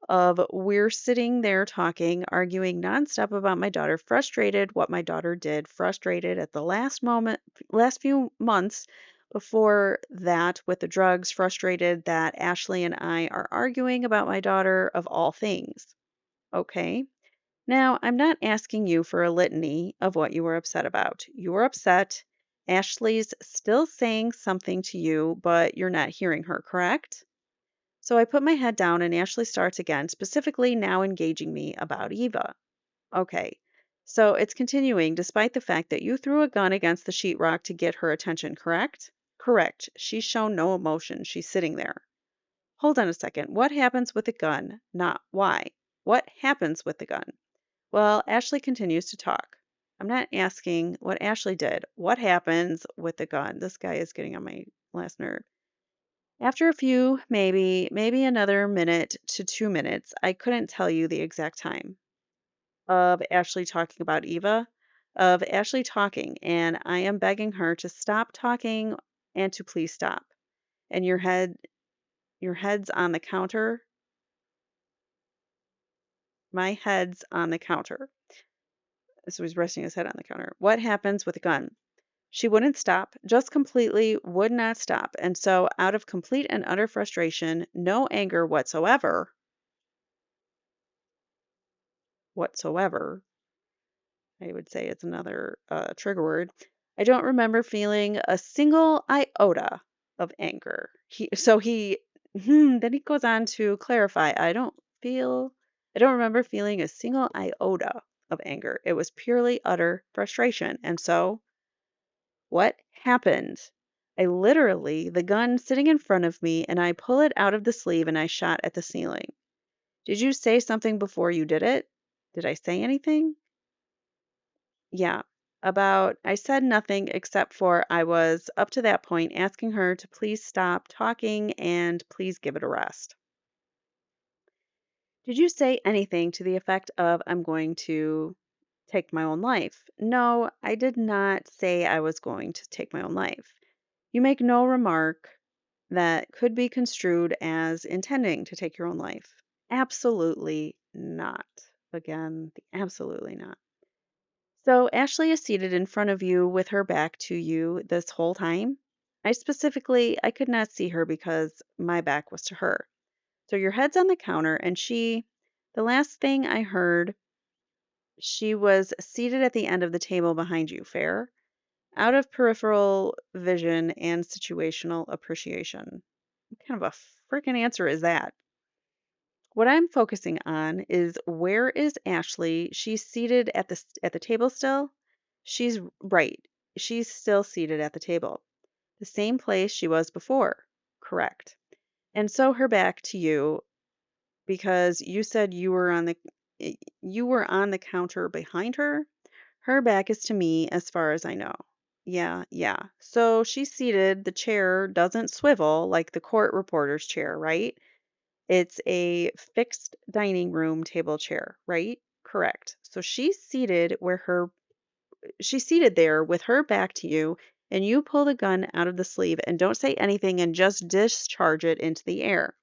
of we're sitting there talking, arguing nonstop about my daughter, frustrated what my daughter did, frustrated at the last few months before that with the drugs, frustrated that Ashley and I are arguing about my daughter of all things. Okay. Now, I'm not asking you for a litany of what you were upset about. You were upset. Ashley's still saying something to you, but you're not hearing her, correct? So I put my head down and Ashley starts again, specifically now engaging me about Eva. Okay, so it's continuing despite the fact that you threw a gun against the sheetrock to get her attention, correct? Correct. She's shown no emotion. She's sitting there. Hold on a second. What happens with the gun? Not why. What happens with the gun? Well, Ashley continues to talk. I'm not asking what Ashley did. What happens with the gun? This guy is getting on my last nerve. After a few, maybe another minute to 2 minutes, I couldn't tell you the exact time, of Ashley talking about Eva, of Ashley talking, and I am begging her to stop talking and to please stop. And your head's on the counter. My head's on the counter. So he's resting his head on the counter. What happens with a gun? She wouldn't stop, just completely would not stop. And so, out of complete and utter frustration, no anger whatsoever, I would say it's another trigger word. I don't remember feeling a single iota of anger. Then he goes on to clarify, I don't remember feeling a single iota of anger. It was purely utter frustration. And so what happened? The gun sitting in front of me, and I pull it out of the sleeve and I shot at the ceiling. Did you say something before you did it? Did I say anything? Yeah. I said nothing except for I was up to that point asking her to please stop talking and please give it a rest. Did you say anything to the effect of I'm going to take my own life? No, I did not say I was going to take my own life. You make no remark that could be construed as intending to take your own life. Absolutely not. Again, absolutely not. So Ashley is seated in front of you with her back to you this whole time. I could not see her because my back was to her. So your head's on the counter, and the last thing I heard, she was seated at the end of the table behind you. Fair? Out of peripheral vision and situational appreciation. What kind of a freaking answer is that? What I'm focusing on is where is Ashley? She's seated at the table still? She's right. She's still seated at the table. The same place she was before. Correct. And so her back to you because you said you were on the counter behind her. Her back is to me as far as I know. Yeah, yeah. So she's seated, the chair doesn't swivel like the court reporter's chair, right? It's a fixed dining room table chair, right? Correct. So she's seated there with her back to you, and you pull the gun out of the sleeve and don't say anything and just discharge it into the air.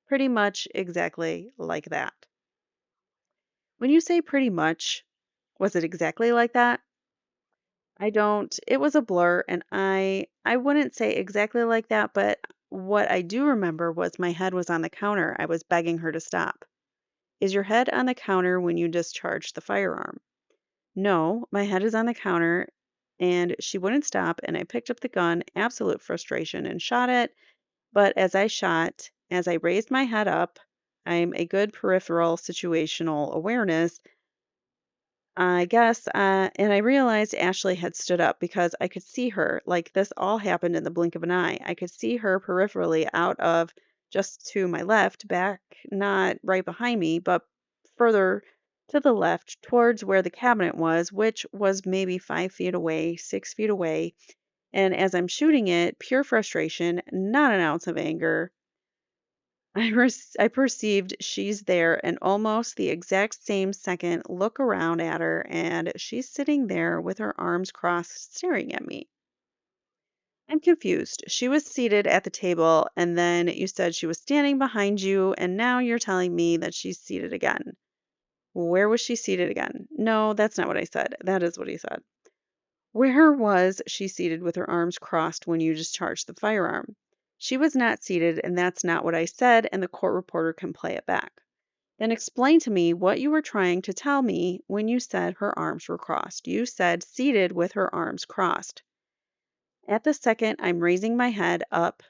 Pretty much exactly like that. When you say pretty much, was it exactly like that? It was a blur, and I wouldn't say exactly like that, but what I do remember was my head was on the counter. I was begging her to stop. Is your head on the counter when you discharged the firearm? No, my head is on the counter, and she wouldn't stop, and I picked up the gun, absolute frustration, and shot it. But as I raised my head up, I'm a good peripheral situational awareness, I guess, and I realized Ashley had stood up because I could see her. Like this all happened in the blink of an eye. I could see her peripherally out of just to my left, back, not right behind me, but further to the left towards where the cabinet was, which was maybe 5 feet away, 6 feet away. And as I'm shooting it, pure frustration, not an ounce of anger, I perceived she's there and almost the exact same second look around at her and she's sitting there with her arms crossed staring at me. I'm confused. She was seated at the table and then you said she was standing behind you and now you're telling me that she's seated again. Where was she seated again? No, that's not what I said. That is what he said. Where was she seated with her arms crossed when you discharged the firearm? She was not seated, and that's not what I said, and the court reporter can play it back. Then explain to me what you were trying to tell me when you said her arms were crossed. You said seated with her arms crossed. At the second I'm raising my head up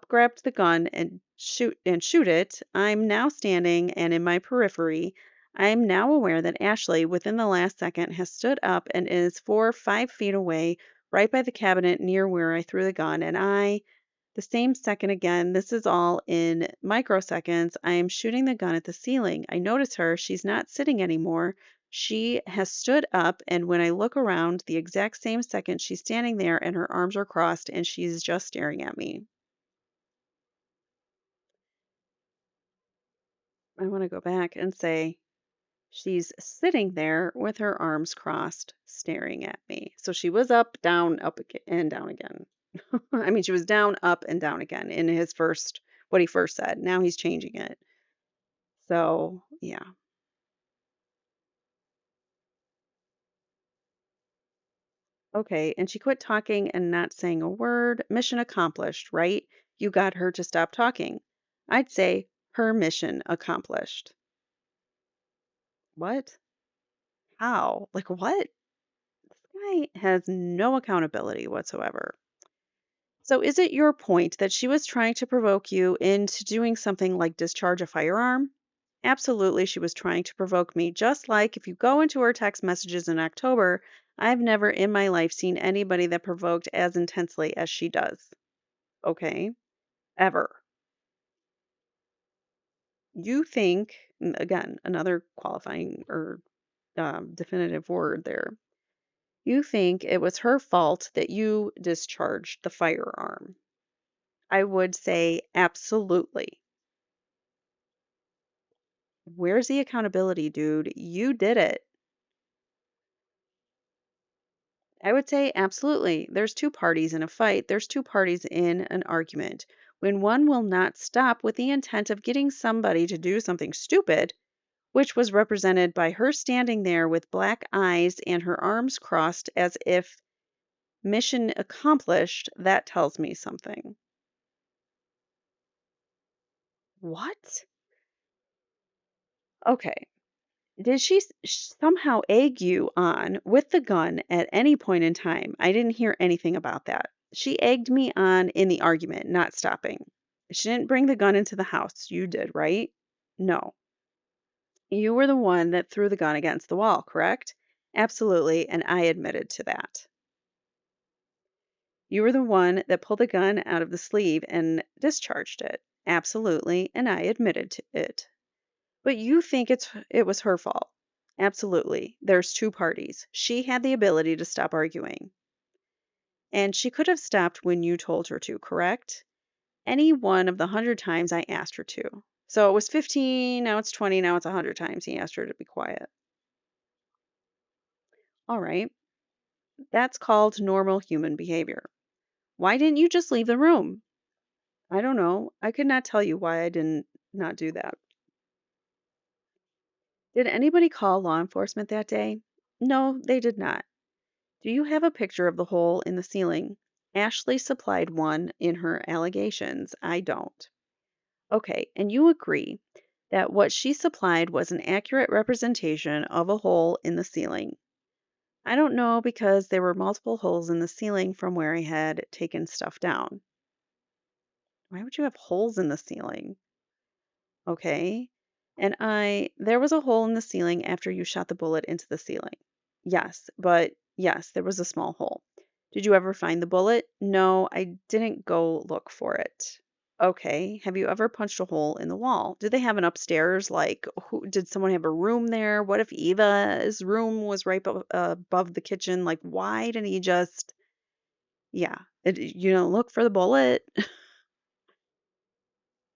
grabbed the gun and shoot it. I'm now standing and in my periphery. I am now aware that Ashley, within the last second, has stood up and is 4 or 5 feet away, right by the cabinet near where I threw the gun. The same second again, this is all in microseconds, I am shooting the gun at the ceiling. I notice her. She's not sitting anymore. She has stood up, and when I look around, the exact same second, she's standing there and her arms are crossed and she's just staring at me. I want to go back and say she's sitting there with her arms crossed, staring at me. So she was up, and down again. I mean, she was down, up, and down again in what he first said. Now he's changing it. So, yeah. Okay. And she quit talking and not saying a word. Mission accomplished, right? You got her to stop talking. I'd say her mission accomplished. What? How? Like, what? Guy has no accountability whatsoever. So, is it your point that she was trying to provoke you into doing something like discharge a firearm? Absolutely, she was trying to provoke me. Just like if you go into her text messages in October, I've never in my life seen anybody that provoked as intensely as she does. Okay? Ever. You think, again, another qualifying or definitive word there. You think it was her fault that you discharged the firearm. I would say absolutely. Where's the accountability, dude? You did it. I would say absolutely. There's two parties in a fight, there's two parties in an argument. When one will not stop with the intent of getting somebody to do something stupid, which was represented by her standing there with black eyes and her arms crossed as if mission accomplished, that tells me something. What? Okay. Did she somehow egg you on with the gun at any point in time? I didn't hear anything about that. She egged me on in the argument, not stopping. She didn't bring the gun into the house. You did, right? No. You were the one that threw the gun against the wall, correct? Absolutely, and I admitted to that. You were the one that pulled the gun out of the sleeve and discharged it. Absolutely, and I admitted to it. But you think it was her fault. Absolutely. There's two parties. She had the ability to stop arguing. And she could have stopped when you told her to, correct? Any one of the 100 times I asked her to. So it was 15, now it's 20, now it's 100 times he asked her to be quiet. All right. That's called normal human behavior. Why didn't you just leave the room? I don't know. I could not tell you why I didn't not do that. Did anybody call law enforcement that day? No, they did not. Do you have a picture of the hole in the ceiling? Ashley supplied one in her allegations. I don't. Okay, and you agree that what she supplied was an accurate representation of a hole in the ceiling. I don't know because there were multiple holes in the ceiling from where I had taken stuff down. Why would you have holes in the ceiling? Okay. And there was a hole in the ceiling after you shot the bullet into the ceiling. Yes, but yes, there was a small hole. Did you ever find the bullet? No, I didn't go look for it. Okay. Have you ever punched a hole in the wall? Did they have an upstairs? Like, did someone have a room there? What if Eva's room was right above the kitchen? Like, why didn't he just, yeah, you don't look for the bullet.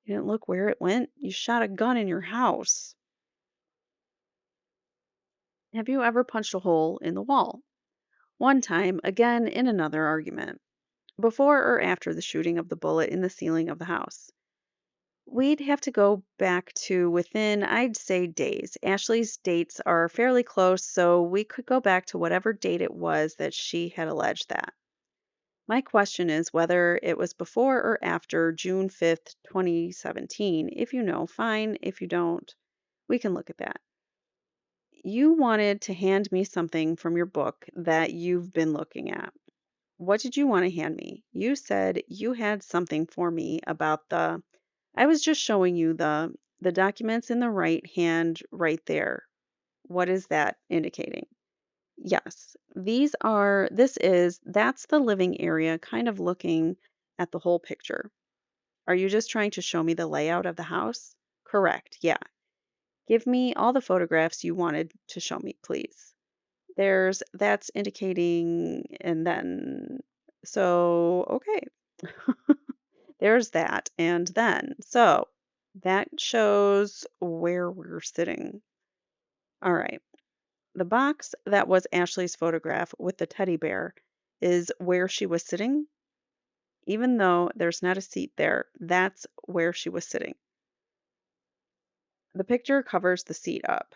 You didn't look where it went. You shot a gun in your house. Have you ever punched a hole in the wall? One time, again in another argument. Before or after the shooting of the bullet in the ceiling of the house? We'd have to go back to within, I'd say, days. Ashley's dates are fairly close, so we could go back to whatever date it was that she had alleged that. My question is whether it was before or after June 5th, 2017. If you know, fine. If you don't, we can look at that. You wanted to hand me something from your book that you've been looking at. What did you want to hand me? You said you had something for me about I was just showing you the documents in the right hand right there. What is that indicating? Yes. That's the living area, kind of looking at the whole picture. Are you just trying to show me the layout of the house? Correct. Yeah. Give me all the photographs you wanted to show me, please. That's indicating, and then, so, okay. There's that, and then, so that shows where we're sitting. All right. The box that was Ashley's photograph with the teddy bear is where she was sitting. Even though there's not a seat there, that's where she was sitting. The picture covers the seat up.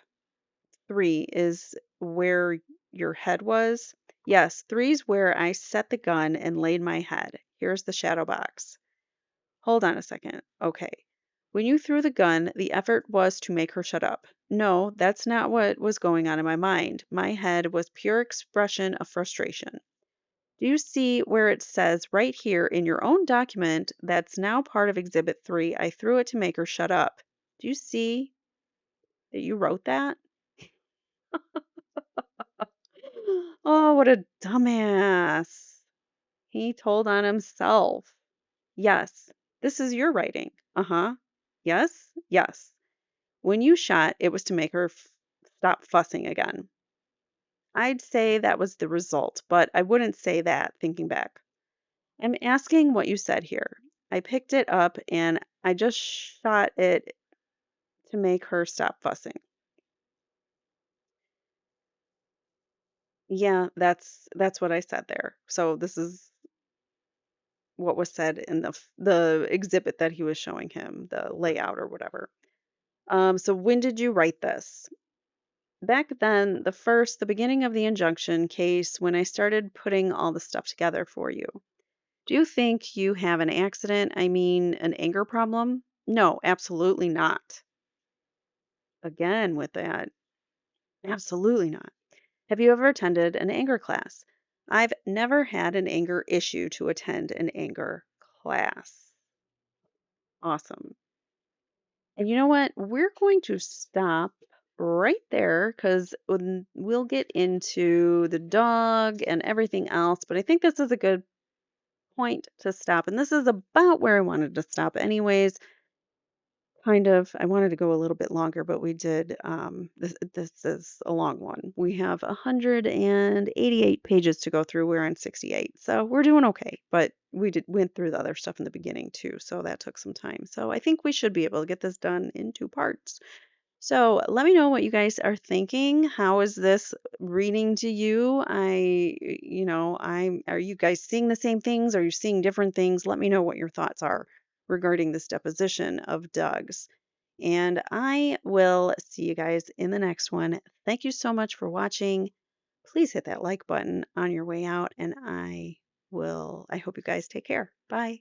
3 is where your head was. Yes, 3 is where I set the gun and laid my head. Here's the shadow box. Hold on a second. Okay. When you threw the gun, the effort was to make her shut up. No, that's not what was going on in my mind. My head was pure expression of frustration. Do you see where it says right here in your own document that's now part of Exhibit 3? I threw it to make her shut up. Do you see that you wrote that? Oh, what a dumbass. He told on himself. Yes, this is your writing. Uh huh. Yes, yes. When you shot, it was to make her stop fussing again. I'd say that was the result, but I wouldn't say that thinking back. I'm asking what you said here. I picked it up and I just shot it to make her stop fussing. Yeah, that's what I said there. So this is what was said in the exhibit that he was showing him, the layout or whatever. So when did you write this? Back then, the beginning of the injunction case, when I started putting all the stuff together for you. Do you think you have an accident? I mean, an anger problem? No, absolutely not. Again, with that, absolutely not. Have you ever attended an anger class? I've never had an anger issue to attend an anger class. Awesome. And you know what? We're going to stop right there because we'll get into the dog and everything else. But I think this is a good point to stop. And this is about where I wanted to stop, anyways. Kind of. I wanted to go a little bit longer, but we did. This is a long one. We have 188 pages to go through. We're on 68, so we're doing okay. But we did went through the other stuff in the beginning too, so that took some time. So I think we should be able to get this done in 2 parts. So let me know what you guys are thinking. How is this reading to you? Are you guys seeing the same things? Are you seeing different things? Let me know what your thoughts are regarding this deposition of Doug's. And I will see you guys in the next one. Thank you so much for watching. Please hit that like button on your way out, and I hope you guys take care. Bye.